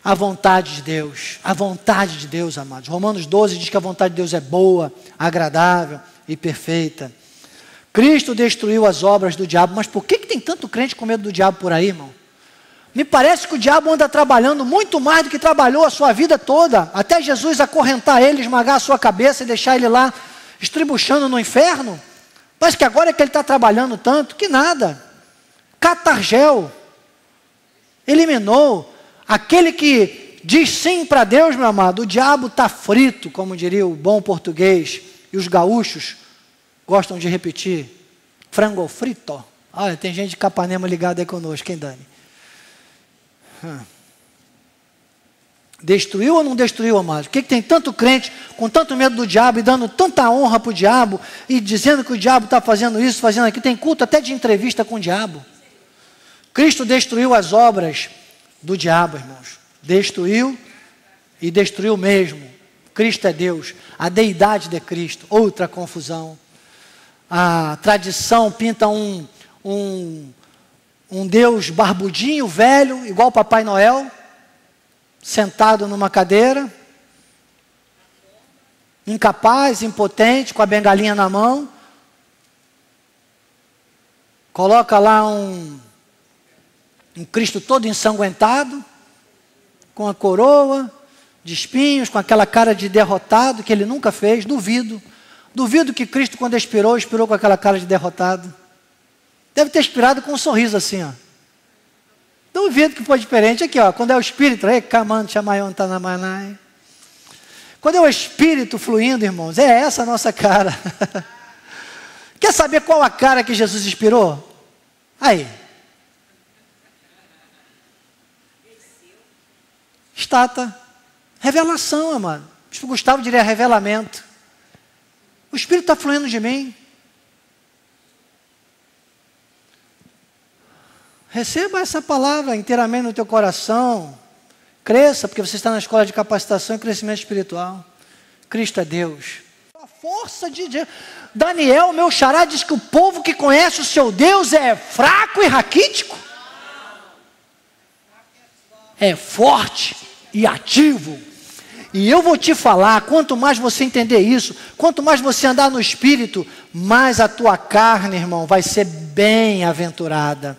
A vontade de Deus, amados. Romanos 12 diz que a vontade de Deus é boa, agradável e perfeita. Cristo destruiu as obras do diabo. Mas por que tem tanto crente com medo do diabo por aí, irmão? Me parece que o diabo anda trabalhando muito mais do que trabalhou a sua vida toda, até Jesus acorrentar ele, esmagar a sua cabeça e deixar ele lá estribuchando no inferno. Parece que agora é que ele está trabalhando tanto, que nada. Catargel, eliminou. Aquele que diz sim para Deus, meu amado, o diabo está frito, como diria o bom português, e os gaúchos gostam de repetir, frango frito. Olha, tem gente de Capanema ligada aí conosco, hein, Dani? Destruiu ou não destruiu, amado? Por que tem tanto crente com tanto medo do diabo e dando tanta honra para o diabo e dizendo que o diabo está fazendo isso, fazendo aquilo? Tem culto até de entrevista com o diabo. Cristo destruiu as obras do diabo, irmãos. Destruiu e destruiu mesmo. Cristo é Deus. A deidade de Cristo. Outra confusão. A tradição pinta um Deus barbudinho, velho, igual Papai Noel, sentado numa cadeira, incapaz, impotente, com a bengalinha na mão. Coloca lá um Cristo todo ensanguentado, com a coroa de espinhos, com aquela cara de derrotado que ele nunca fez. Duvido que Cristo, quando expirou com aquela cara de derrotado. Deve ter expirado com um sorriso assim, ó. Duvido que foi diferente. Aqui, ó, quando é o Espírito, quando é o Espírito fluindo, irmãos, é essa a nossa cara. Quer saber qual a cara que Jesus inspirou? Aí. Estátua. Revelação, amado. O Gustavo diria revelamento. O Espírito está fluindo de mim. Receba essa palavra inteiramente no teu coração. Cresça, porque você está na escola de capacitação e crescimento espiritual. Cristo é Deus. A força de Deus. Daniel, meu xará, diz que o povo que conhece o seu Deus é fraco e raquítico. É forte e ativo. E eu vou te falar, quanto mais você entender isso, quanto mais você andar no Espírito, mais a tua carne, irmão, vai ser bem-aventurada.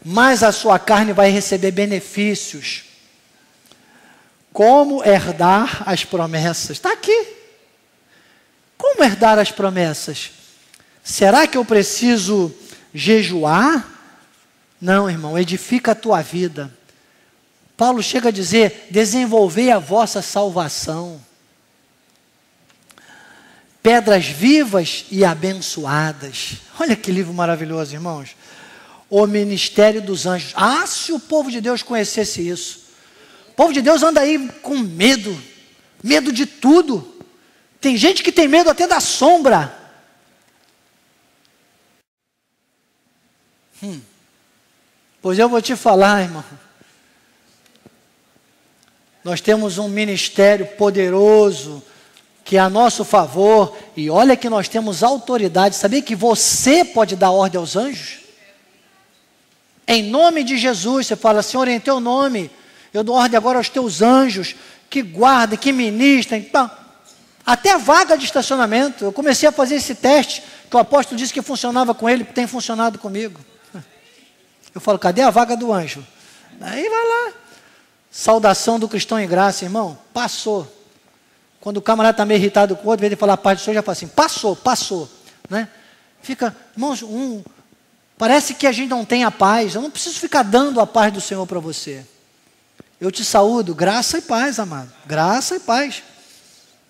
Mais a sua carne vai receber benefícios. Como herdar as promessas? Está aqui. Como herdar as promessas? Será que eu preciso jejuar? Não, irmão, edifica a tua vida. Paulo chega a dizer, desenvolvei a vossa salvação. Pedras vivas e abençoadas. Olha que livro maravilhoso, irmãos. O ministério dos anjos. Ah, se o povo de Deus conhecesse isso. O povo de Deus anda aí com medo. Medo de tudo. Tem gente que tem medo até da sombra. Pois eu vou te falar, irmão. Nós temos um ministério poderoso que é a nosso favor. E olha que nós temos autoridade. Sabia que você pode dar ordem aos anjos? Em nome de Jesus, você fala, Senhor, em teu nome, eu dou ordem agora aos teus anjos, que guardem, que ministrem. Até a vaga de estacionamento, eu comecei a fazer esse teste, que o apóstolo disse que funcionava com ele, tem funcionado comigo. Eu falo, cadê a vaga do anjo? Aí vai lá. Saudação do cristão em graça, irmão, passou. Quando o camarada está meio irritado com o outro, em vez de falar a paz do Senhor, já fala assim, passou. Né? Fica, irmãos, parece que a gente não tem a paz. Eu não preciso ficar dando a paz do Senhor para você. Eu te saúdo, graça e paz, amado. Graça e paz.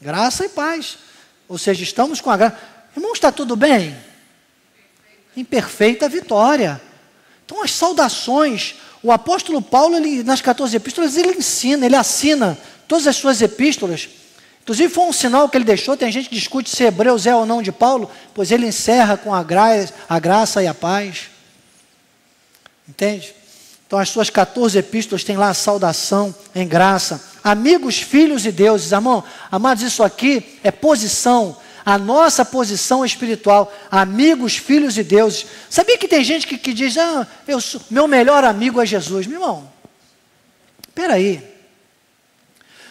Graça e paz. Ou seja, estamos com a graça. Irmãos, está tudo bem? Em perfeita vitória. Então, as saudações. O apóstolo Paulo, nas 14 epístolas, ele ensina, ele assina todas as suas epístolas. Inclusive, foi um sinal que ele deixou. Tem gente que discute se Hebreus é ou não de Paulo, pois ele encerra com a graça e a paz. Entende? Então, as suas 14 epístolas têm lá a saudação em graça. Amigos, filhos e deuses. Amados, isso aqui é posição. A nossa posição espiritual. Amigos, filhos e deuses. Sabia que tem gente que diz, meu melhor amigo é Jesus. Meu irmão, espera aí.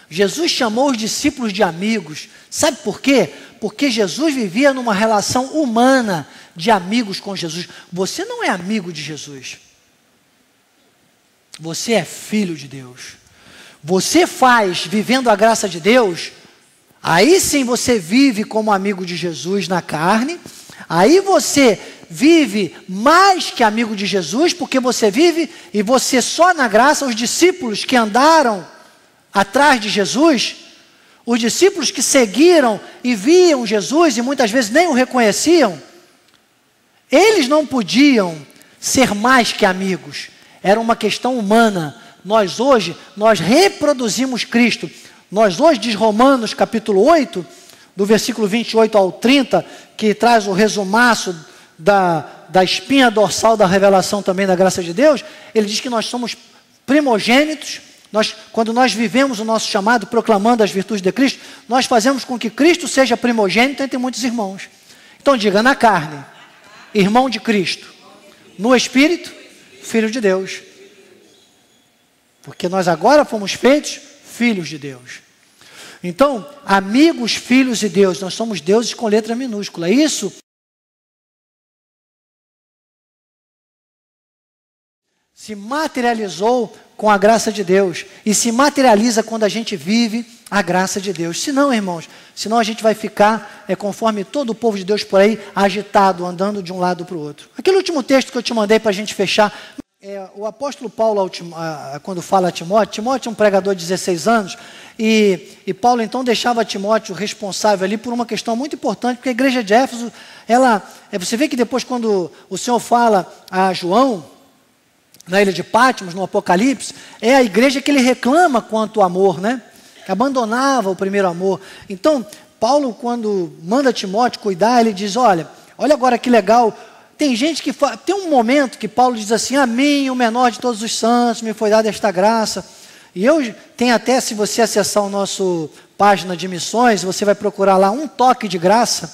Jesus chamou os discípulos de amigos. Sabe por quê? Porque Jesus vivia numa relação humana de amigos com Jesus. Você não é amigo de Jesus. Você é filho de Deus. Você faz, vivendo a graça de Deus, aí sim você vive como amigo de Jesus na carne. Aí você vive mais que amigo de Jesus, porque você vive e você só na graça. Os discípulos que andaram atrás de Jesus, os discípulos que seguiram e viam Jesus e muitas vezes nem o reconheciam, eles não podiam ser mais que amigos. Era uma questão humana. Nós hoje, nós reproduzimos Cristo. Nós hoje, diz Romanos capítulo 8, do versículo 28 ao 30, que traz o resumaço da espinha dorsal da revelação também da graça de Deus, ele diz que nós somos primogênitos. Quando nós vivemos o nosso chamado, proclamando as virtudes de Cristo, nós fazemos com que Cristo seja primogênito entre muitos irmãos. Então diga, na carne, irmão de Cristo, no Espírito, filho de Deus. Porque nós agora fomos feitos filhos de Deus. Então, amigos, filhos de Deus, nós somos deuses com letra minúscula. Isso se materializou com a graça de Deus. E se materializa quando a gente vive a graça de Deus. Senão, irmãos, senão a gente vai ficar, conforme todo o povo de Deus por aí, agitado, andando de um lado para o outro. Aquele último texto que eu te mandei para a gente fechar, o apóstolo Paulo, quando fala a Timóteo é um pregador de 16 anos, e Paulo então deixava Timóteo responsável ali por uma questão muito importante, porque a igreja de Éfeso, você vê que depois quando o Senhor fala a João, na ilha de Patmos, no Apocalipse, é a igreja que ele reclama quanto ao amor, né? Que abandonava o primeiro amor. Então, Paulo, quando manda Timóteo cuidar, ele diz, olha agora que legal, tem gente que tem um momento que Paulo diz assim, a mim, o menor de todos os santos, me foi dada esta graça. E eu tenho até, se você acessar o nosso página de missões, você vai procurar lá um toque de graça.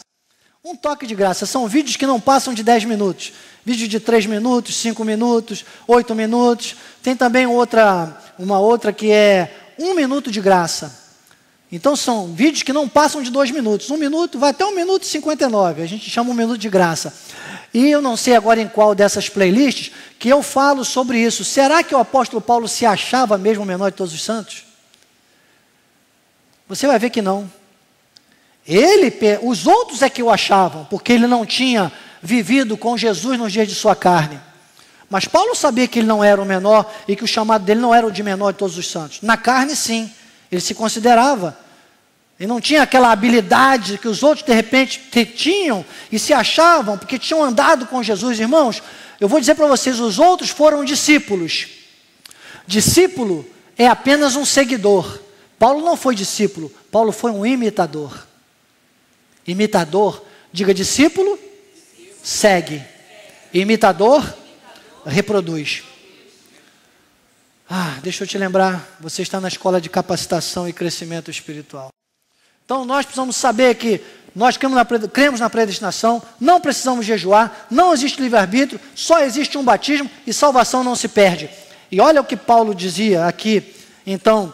Um toque de graça, são vídeos que não passam de 10 minutos. Vídeo de 3 minutos, 5 minutos, 8 minutos. Tem também uma outra que é 1 minuto de graça. Então são vídeos que não passam de 2 minutos. 1 minuto, vai até 1 minuto e 59. A gente chama 1 minuto de graça. E eu não sei agora em qual dessas playlists que eu falo sobre isso. Será que o apóstolo Paulo se achava mesmo o menor de todos os santos? Você vai ver que não. Os outros é que o achavam, porque ele não tinha vivido com Jesus nos dias de sua carne. Mas Paulo sabia que ele não era o menor e que o chamado dele não era o de menor de todos os santos. Na carne, sim, ele se considerava. Ele não tinha aquela habilidade que os outros, de repente, tinham e se achavam, porque tinham andado com Jesus. Irmãos, eu vou dizer para vocês, os outros foram discípulos. Discípulo é apenas um seguidor. Paulo não foi discípulo, Paulo foi um imitador. Imitador, diga discípulo, segue. Imitador, reproduz. Deixa eu te lembrar, você está na escola de capacitação e crescimento espiritual. Então nós precisamos saber que nós cremos na predestinação, não precisamos jejuar, não existe livre-arbítrio, só existe um batismo e salvação não se perde. E olha o que Paulo dizia aqui, então,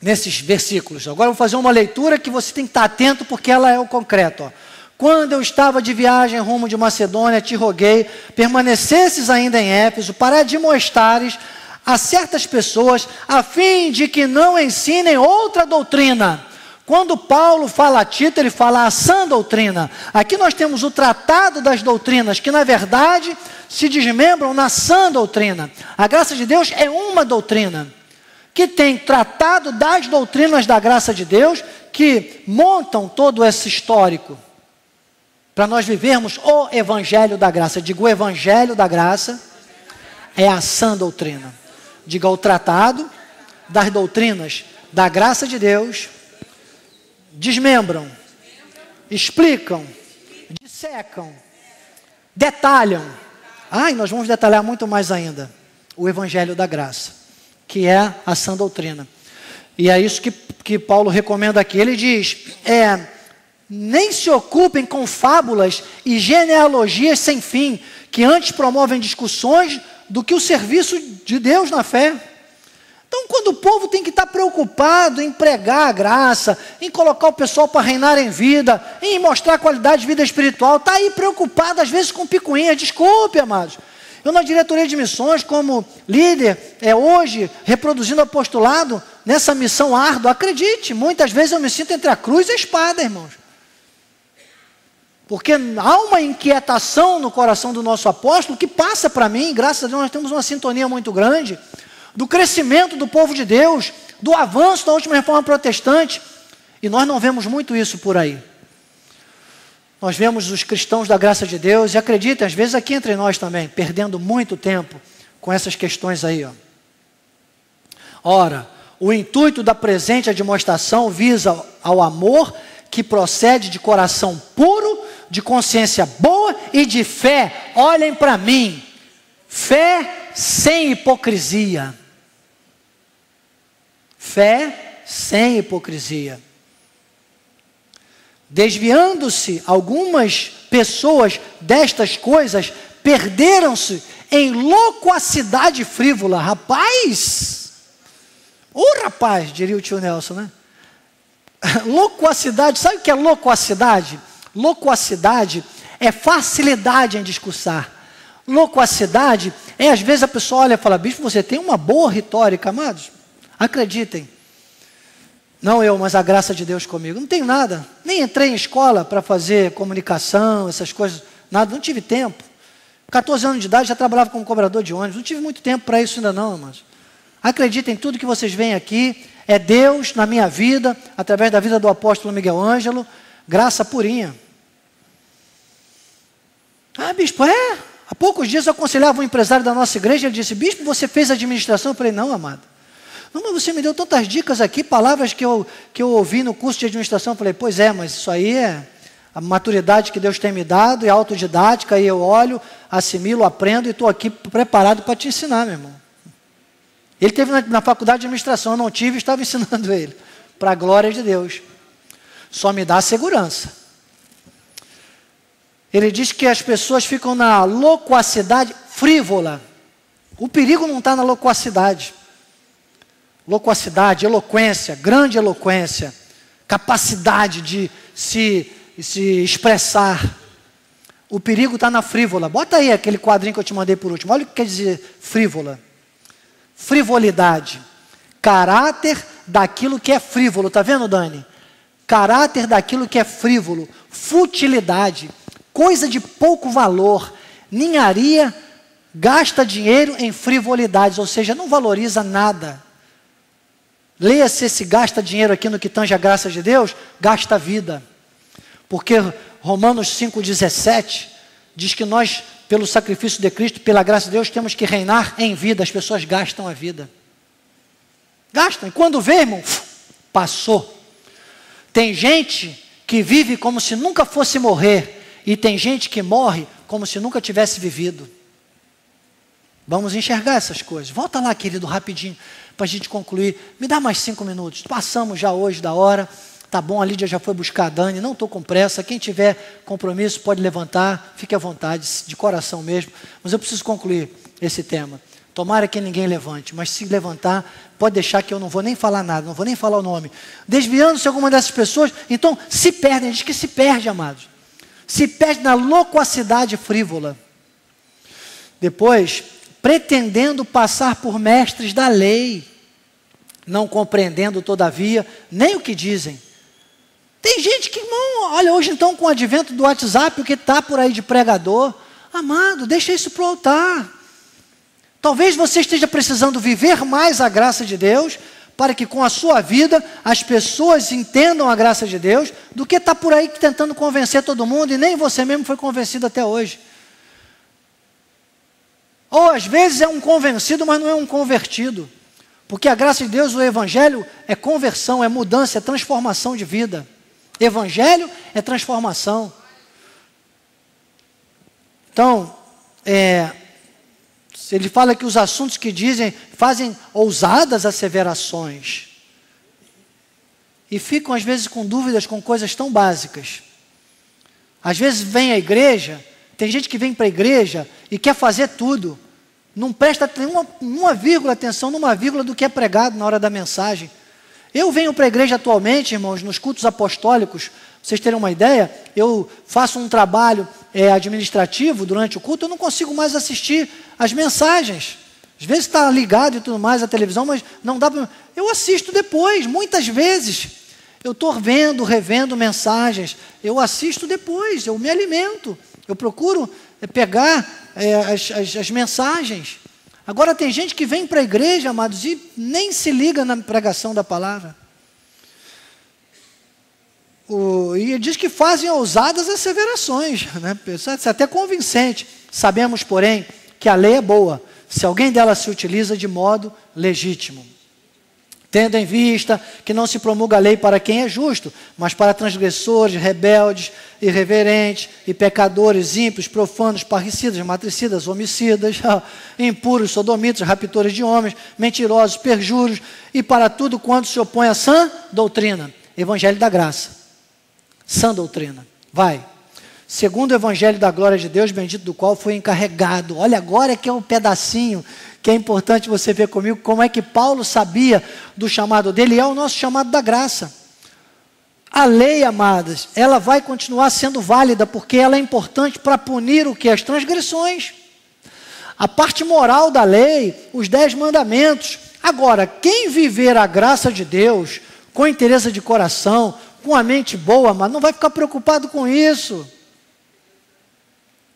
nesses versículos. Agora eu vou fazer uma leitura que você tem que estar atento porque ela é o concreto. Quando eu estava de viagem rumo de Macedônia, te roguei, permanecesses ainda em Éfeso, para admoestares a certas pessoas, a fim de que não ensinem outra doutrina. Quando Paulo fala a Tito, ele fala a sã doutrina. Aqui nós temos o tratado das doutrinas, que na verdade se desmembram na sã doutrina. A graça de Deus é uma doutrina, que tem tratado das doutrinas da graça de Deus, que montam todo esse histórico, para nós vivermos o Evangelho da Graça. Digo, o Evangelho da Graça é a sã doutrina. Diga, o tratado das doutrinas da graça de Deus desmembram, explicam, dissecam, detalham. E nós vamos detalhar muito mais ainda o Evangelho da Graça, que é a sã doutrina. E é isso que Paulo recomenda aqui. Ele diz, nem se ocupem com fábulas e genealogias sem fim, que antes promovem discussões do que o serviço de Deus na fé. Então, quando o povo tem que estar preocupado em pregar a graça, em colocar o pessoal para reinar em vida, em mostrar a qualidade de vida espiritual, está aí preocupado, às vezes com picuinhas. Desculpe, amados. Eu, na diretoria de missões, como líder, hoje, reproduzindo o apostolado, nessa missão árdua, acredite, muitas vezes eu me sinto entre a cruz e a espada, irmãos. Porque há uma inquietação no coração do nosso apóstolo que passa para mim, graças a Deus nós temos uma sintonia muito grande, do crescimento do povo de Deus, do avanço da última reforma protestante, e nós não vemos muito isso por aí. Nós vemos os cristãos da graça de Deus, e acreditem, às vezes aqui entre nós também, perdendo muito tempo com essas questões aí. Ora, o intuito da presente admoestação visa ao amor que procede de coração puro, de consciência boa e de fé. Olhem para mim, fé sem hipocrisia. Fé sem hipocrisia. Desviando-se algumas pessoas destas coisas, perderam-se em loquacidade frívola. Rapaz! Rapaz, diria o tio Nelson, né? Loquacidade, sabe o que é loquacidade? Loquacidade é facilidade em discursar. Loquacidade é, às vezes a pessoa olha e fala: bispo, você tem uma boa retórica, amados. Acreditem, não eu, mas a graça de Deus comigo. Não tenho nada, nem entrei em escola para fazer comunicação, essas coisas, nada, não tive tempo. 14 anos de idade já trabalhava como cobrador de ônibus, não tive muito tempo para isso ainda não, mas acreditem, tudo que vocês veem aqui é Deus na minha vida, através da vida do apóstolo Miguel Ângelo, graça purinha. Bispo, há poucos dias eu aconselhava um empresário da nossa igreja, ele disse: bispo, você fez administração? Eu falei: não, amado. Não, mas você me deu tantas dicas aqui, palavras que eu ouvi no curso de administração. Eu falei: pois é, mas isso aí é a maturidade que Deus tem me dado, e a autodidática, e eu olho, assimilo, aprendo, e estou aqui preparado para te ensinar, meu irmão. Ele teve na faculdade de administração, eu não tive, estava ensinando ele, para a glória de Deus. Só me dá segurança. Ele diz que as pessoas ficam na loquacidade frívola. O perigo não está na loquacidade. Loquacidade, eloquência, grande eloquência, capacidade de se expressar. O perigo está na frívola. Bota aí aquele quadrinho que eu te mandei por último. Olha o que quer dizer frívola. Frivolidade. Caráter daquilo que é frívolo. Está vendo, Dani? Caráter daquilo que é frívolo. Futilidade. Coisa de pouco valor. Ninharia. Gasta dinheiro em frivolidades. Ou seja, não valoriza nada. Leia-se esse gasta dinheiro aqui no que tange a graça de Deus, gasta vida. Porque Romanos 5,17 diz que nós, pelo sacrifício de Cristo, pela graça de Deus, temos que reinar em vida. As pessoas gastam a vida. Gastam. E quando vê, irmão, passou. Tem gente que vive como se nunca fosse morrer. E tem gente que morre como se nunca tivesse vivido. Vamos enxergar essas coisas. Volta lá, querido, rapidinho, para a gente concluir. Me dá mais 5 minutos. Passamos já hoje da hora. Tá bom, a Lídia já foi buscar a Dani. Não estou com pressa. Quem tiver compromisso pode levantar. Fique à vontade, de coração mesmo. Mas eu preciso concluir esse tema. Tomara que ninguém levante. Mas se levantar, pode deixar que eu não vou nem falar nada. Não vou nem falar o nome. Desviando-se alguma dessas pessoas, então se perdem. Diz que se perde, amados. Se perde na loquacidade frívola. Depois, pretendendo passar por mestres da lei, não compreendendo, todavia, nem o que dizem. Tem gente que, irmão, olha, hoje então com o advento do WhatsApp, o que está por aí de pregador, amado, deixa isso para o altar. Talvez você esteja precisando viver mais a graça de Deus, para que com a sua vida as pessoas entendam a graça de Deus, do que está por aí tentando convencer todo mundo, e nem você mesmo foi convencido até hoje. Ou às vezes é um convencido, mas não é um convertido. Porque a graça de Deus, o Evangelho, é conversão, é mudança, é transformação de vida. Evangelho é transformação. Então, ele fala que os assuntos que dizem, fazem ousadas asseverações. E ficam às vezes com dúvidas com coisas tão básicas. Às vezes vem à igreja, tem gente que vem para a igreja e quer fazer tudo. não presta uma vírgula atenção numa vírgula do que é pregado na hora da mensagem. Eu venho para a igreja atualmente, irmãos, nos cultos apostólicos, pra vocês terem uma ideia, eu faço um trabalho administrativo durante o culto, eu não consigo mais assistir as mensagens. Às vezes está ligado e tudo mais a televisão, mas não dá para... Eu assisto depois, muitas vezes. Eu estou revendo mensagens, eu assisto depois, eu me alimento, eu procuro pegar as mensagens. Agora tem gente que vem para a igreja, amados, e nem se liga na pregação da palavra. E diz que fazem ousadas asseverações, né? Isso é até convincente. Sabemos, porém, que a lei é boa, se alguém dela se utiliza de modo legítimo. Tendo em vista que não se promulga a lei para quem é justo, mas para transgressores, rebeldes, irreverentes e pecadores, ímpios, profanos, parricidas, matricidas, homicidas, impuros, sodomitas, raptores de homens, mentirosos, perjuros, e para tudo quanto se opõe à sã doutrina. Evangelho da graça. Sã doutrina. Vai. Segundo o evangelho da glória de Deus, bendito do qual foi encarregado. Olha, agora que é um pedacinho que é importante você ver comigo como é que Paulo sabia do chamado dele, e é o nosso chamado da graça. A lei, amadas, ela vai continuar sendo válida, porque ela é importante para punir o que? As transgressões. A parte moral da lei, os 10 mandamentos. Agora, quem viver a graça de Deus, com interesse de coração, com a mente boa, mas não vai ficar preocupado com isso.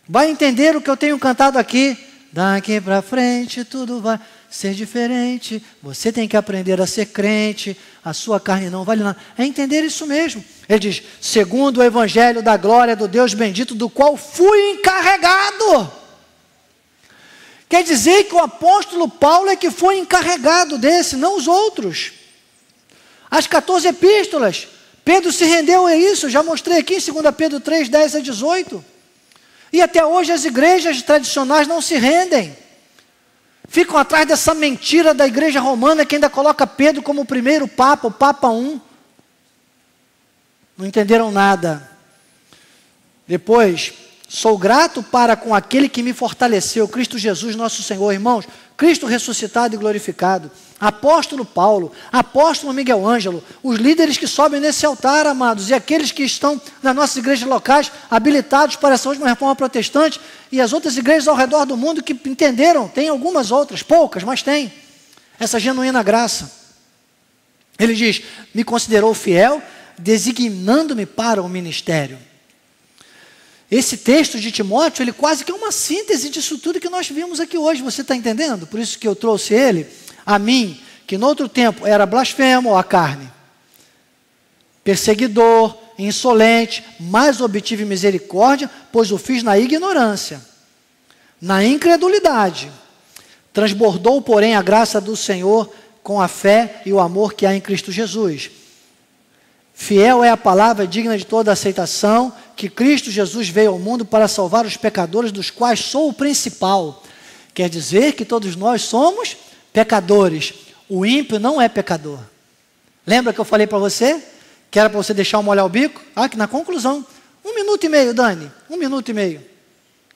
Vai entender o que eu tenho cantado aqui. Daqui para frente tudo vai ser diferente. Você tem que aprender a ser crente. A sua carne não vale nada. É entender isso mesmo. Ele diz, segundo o evangelho da glória do Deus bendito, do qual fui encarregado. Quer dizer que o apóstolo Paulo é que foi encarregado desse, não os outros. As 14 epístolas. Pedro se rendeu a isso. Já mostrei aqui em 2 Pedro 3, 10 a 18. E até hoje as igrejas tradicionais não se rendem. Ficam atrás dessa mentira da igreja romana que ainda coloca Pedro como o primeiro papa, o Papa I. Não entenderam nada. Depois, sou grato para com aquele que me fortaleceu, Cristo Jesus nosso Senhor. Irmãos, Cristo ressuscitado e glorificado. Apóstolo Paulo, apóstolo Miguel Ângelo, os líderes que sobem nesse altar, amados, e aqueles que estão nas nossas igrejas locais, habilitados para essa última reforma protestante, e as outras igrejas ao redor do mundo que entenderam, tem algumas outras, poucas, mas tem, essa genuína graça. Ele diz, me considerou fiel, designando-me para o ministério. Esse texto de Timóteo, ele quase que é uma síntese disso tudo que nós vimos aqui hoje, você está entendendo? Por isso que eu trouxe ele. A mim, que no outro tempo era blasfemo à carne, perseguidor, insolente, mas obtive misericórdia, pois o fiz na ignorância, na incredulidade. Transbordou, porém, a graça do Senhor com a fé e o amor que há em Cristo Jesus. Fiel é a palavra digna de toda aceitação, que Cristo Jesus veio ao mundo para salvar os pecadores, dos quais sou o principal. Quer dizer que todos nós somos pecadores. O ímpio não é pecador. Lembra que eu falei para você? Que era para você deixar um molhar o bico? Aqui na conclusão. 1 minuto e meio, Dani. 1 minuto e meio.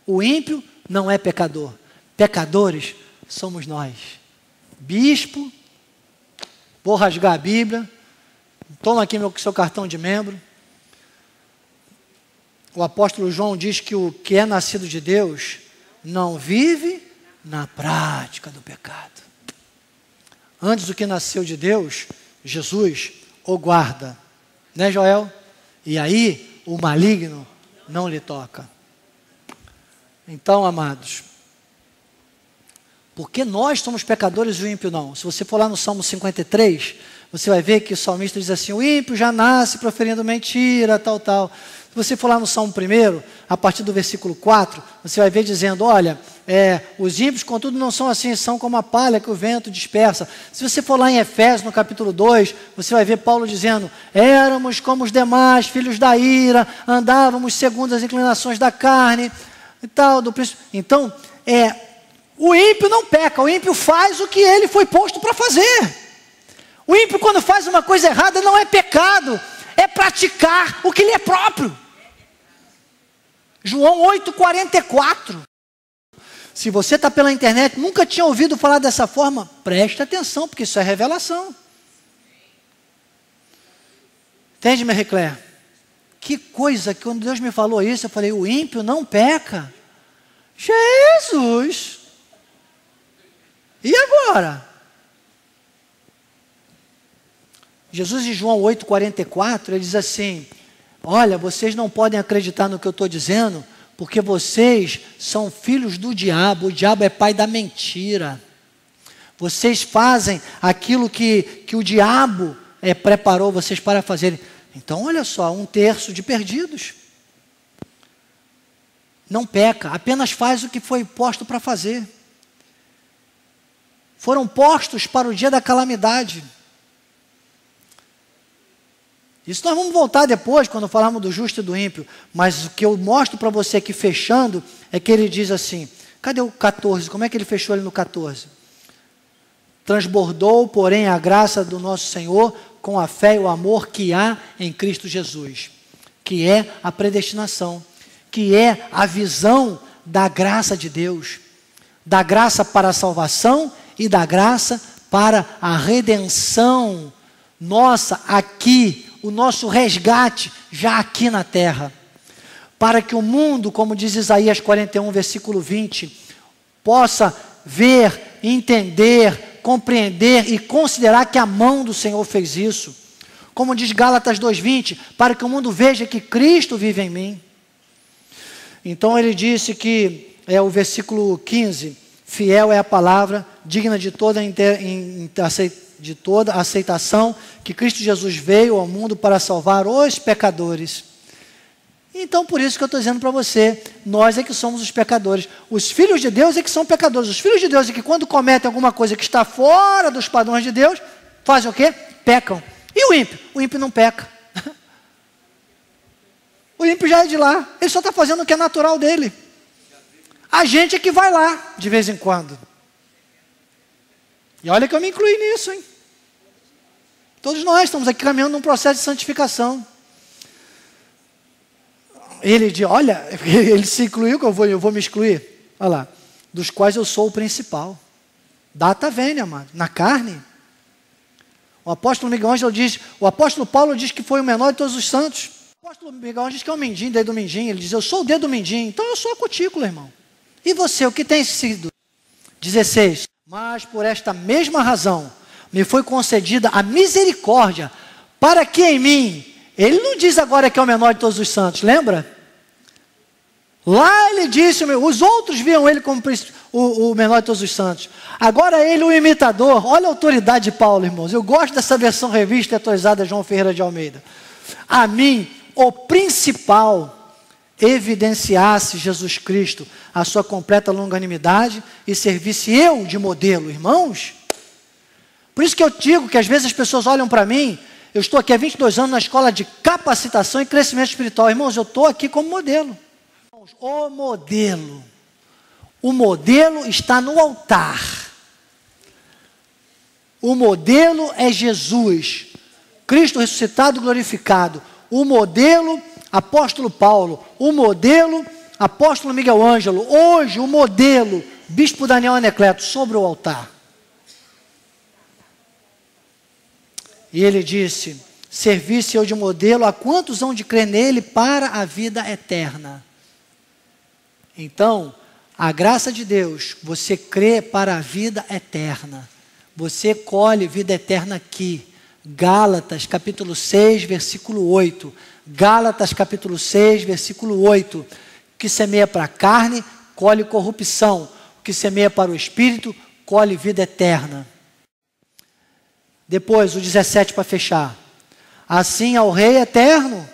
O ímpio não é pecador. Pecadores somos nós. Bispo. Vou rasgar a Bíblia. Toma aqui seu cartão de membro. O apóstolo João diz que o que é nascido de Deus não vive na prática do pecado. Antes, o que nasceu de Deus, Jesus o guarda. Né, Joel? E aí, o maligno não lhe toca. Então, amados, porque nós somos pecadores e o ímpio não. Se você for lá no Salmo 53, você vai ver que o salmista diz assim, o ímpio já nasce proferindo mentira, tal, tal. Se você for lá no Salmo 1, a partir do versículo 4, você vai ver dizendo, olha, os ímpios, contudo, não são assim, são como a palha que o vento dispersa. Se você for lá em Efésios, no capítulo 2, você vai ver Paulo dizendo, éramos como os demais, filhos da ira, andávamos segundo as inclinações da carne, e tal, do príncipe. Então, o ímpio não peca, o ímpio faz o que ele foi posto para fazer. O ímpio, quando faz uma coisa errada, não é pecado, é praticar o que lhe é próprio. João 8,44. Se você está pela internet, nunca tinha ouvido falar dessa forma, preste atenção, porque isso é revelação. Entende, minha Reclé? Que coisa, que quando Deus me falou isso, eu falei, o ímpio não peca. Jesus! E agora? Jesus em João 8,44, ele diz assim, olha, vocês não podem acreditar no que eu estou dizendo, porque vocês são filhos do diabo, o diabo é pai da mentira. Vocês fazem aquilo que o diabo preparou vocês para fazerem. Então, olha só, 1/3 de perdidos. Não peca, apenas faz o que foi posto para fazer. Foram postos para o dia da calamidade. Isso nós vamos voltar depois, quando falarmos do justo e do ímpio. Mas o que eu mostro para você aqui, fechando, é que ele diz assim, cadê o 14? Como é que ele fechou ali no 14? Transbordou, porém, a graça do nosso Senhor com a fé e o amor que há em Cristo Jesus. Que é a predestinação. Que é a visão da graça de Deus. Da graça para a salvação e da graça para a redenção nossa aqui, o nosso resgate já aqui na terra, para que o mundo, como diz Isaías 41, versículo 20, possa ver, entender, compreender e considerar que a mão do Senhor fez isso, como diz Gálatas 2:20, para que o mundo veja que Cristo vive em mim. Então ele disse que, o versículo 15, fiel é a palavra, digna de toda aceitação, que Cristo Jesus veio ao mundo para salvar os pecadores. Então, por isso que eu estou dizendo para você, nós é que somos os pecadores. Os filhos de Deus é que são pecadores. Os filhos de Deus é que quando cometem alguma coisa que está fora dos padrões de Deus, fazem o quê? Pecam. E o ímpio? O ímpio não peca. O ímpio já é de lá. Ele só está fazendo o que é natural dele. A gente é que vai lá, de vez em quando. E olha que eu me incluí nisso, hein? Todos nós estamos aqui caminhando num processo de santificação. Ele diz, olha, ele se incluiu, que eu vou me excluir. Olha lá, dos quais eu sou o principal. Data vênia, amado, na carne. O apóstolo Miguel Ângelo diz, o apóstolo Paulo diz que foi o menor de todos os santos. O apóstolo Miguel Ângelo diz que é o mindinho, dedo mindinho. Ele diz, eu sou o dedo mindinho, então eu sou a cutícula, irmão. E você, o que tem sido? 16. Mas por esta mesma razão, me foi concedida a misericórdia, para que em mim, ele não diz agora que é o menor de todos os santos, lembra? Lá ele disse, os outros viam ele como o menor de todos os santos. Agora ele, o imitador, olha a autoridade de Paulo, irmãos. Eu gosto dessa versão revista e atualizada de João Ferreira de Almeida. A mim, o principal, evidenciasse Jesus Cristo, a sua completa longanimidade e servisse eu de modelo, irmãos. Por isso que eu digo que às vezes as pessoas olham para mim, eu estou aqui há 22 anos na escola de capacitação e crescimento espiritual. Irmãos, eu estou aqui como modelo. O modelo está no altar. O modelo é Jesus, Cristo ressuscitado e glorificado. O modelo, apóstolo Paulo. O modelo, apóstolo Miguel Ângelo. Hoje, o modelo, bispo Daniel Anacleto, sobre o altar. E ele disse, servisse eu de modelo a quantos hão de crer nele para a vida eterna. Então, a graça de Deus, você crê para a vida eterna. Você colhe vida eterna aqui. Gálatas capítulo 6, versículo 8. Gálatas capítulo 6, versículo 8. O que semeia para a carne, colhe corrupção. O que semeia para o espírito, colhe vida eterna. Depois, o 17 para fechar. Assim ao Rei eterno,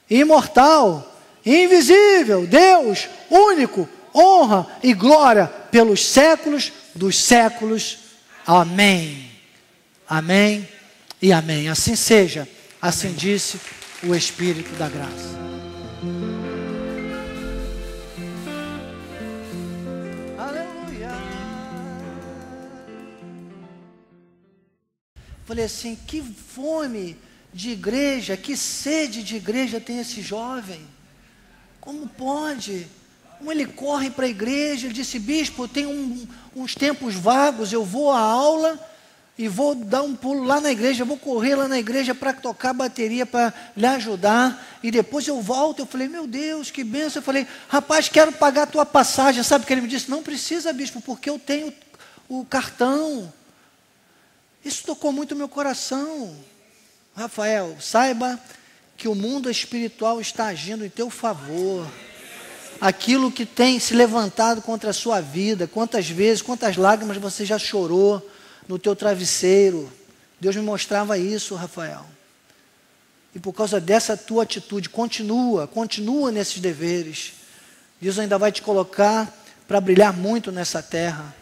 imortal, invisível, Deus, único, honra e glória pelos séculos dos séculos. Amém. Amém e amém. Assim seja, assim disse o Espírito da graça. Aleluia. Falei assim, que fome de igreja, que sede de igreja tem esse jovem. Como pode? Ele corre para a igreja, ele disse, bispo, eu tenho uns tempos vagos, eu vou à aula e vou dar um pulo lá na igreja, vou correr lá na igreja para tocar bateria, para lhe ajudar, e depois eu volto. Eu falei, meu Deus, que bênção. Eu falei, rapaz, quero pagar a tua passagem. Sabe o que ele me disse? Não precisa, bispo, porque eu tenho o cartão. Isso tocou muito o meu coração. Rafael, saiba que o mundo espiritual está agindo em teu favor. Aquilo que tem se levantado contra a sua vida, quantas vezes, quantas lágrimas você já chorou no teu travesseiro. Deus me mostrava isso, Rafael. E por causa dessa tua atitude, continua nesses deveres. Deus ainda vai te colocar para brilhar muito nessa terra.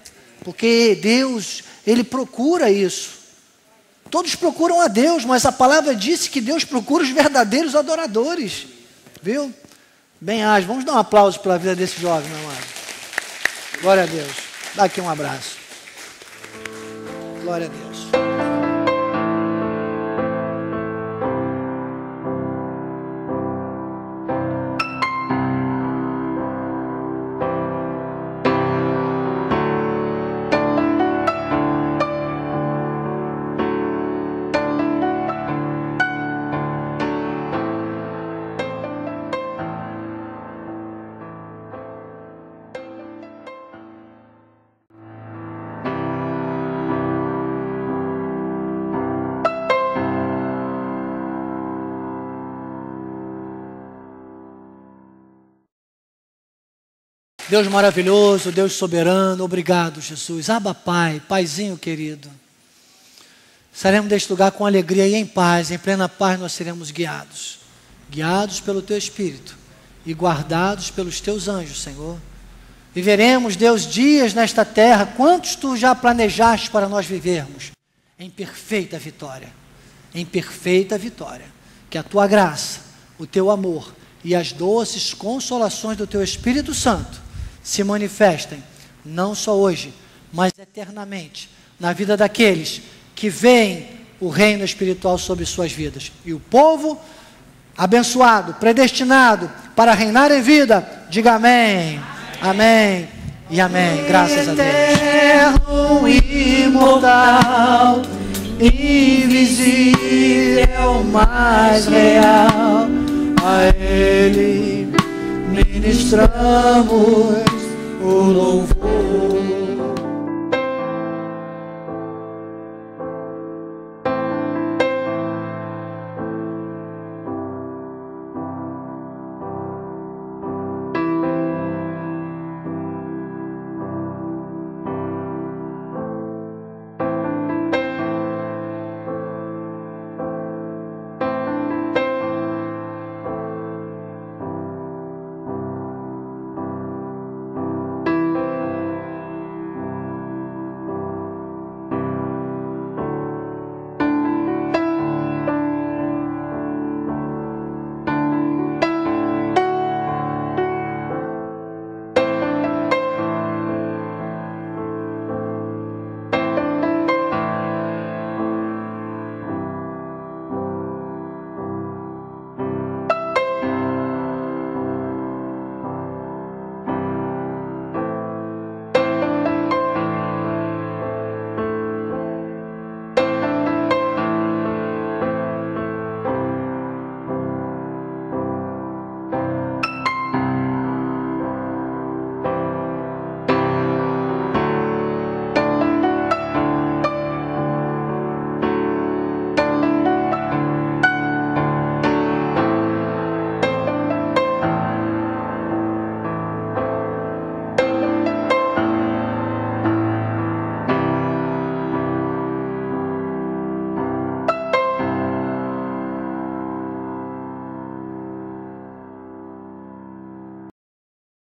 Porque Deus, Ele procura isso. Todos procuram a Deus, mas a palavra disse que Deus procura os verdadeiros adoradores. Viu? Bem-aja, vamos dar um aplauso pela vida desse jovem, meu amado. Glória a Deus. Dá aqui um abraço. Glória a Deus. Deus maravilhoso, Deus soberano, obrigado, Jesus. Abba, Pai, Paizinho querido. Sairemos deste lugar com alegria e em paz, em plena paz nós seremos guiados. Guiados pelo Teu Espírito e guardados pelos Teus anjos, Senhor. Viveremos, Deus, dias nesta terra, quantos Tu já planejaste para nós vivermos? Em perfeita vitória. Em perfeita vitória. Que a Tua graça, o Teu amor e as doces consolações do Teu Espírito Santo se manifestem, não só hoje, mas eternamente, na vida daqueles que veem o reino espiritual sobre suas vidas. E o povo abençoado, predestinado para reinar em vida, diga amém, amém e amém. Graças a Deus. Eterno, imortal, invisível, mais real, a Ele ministramos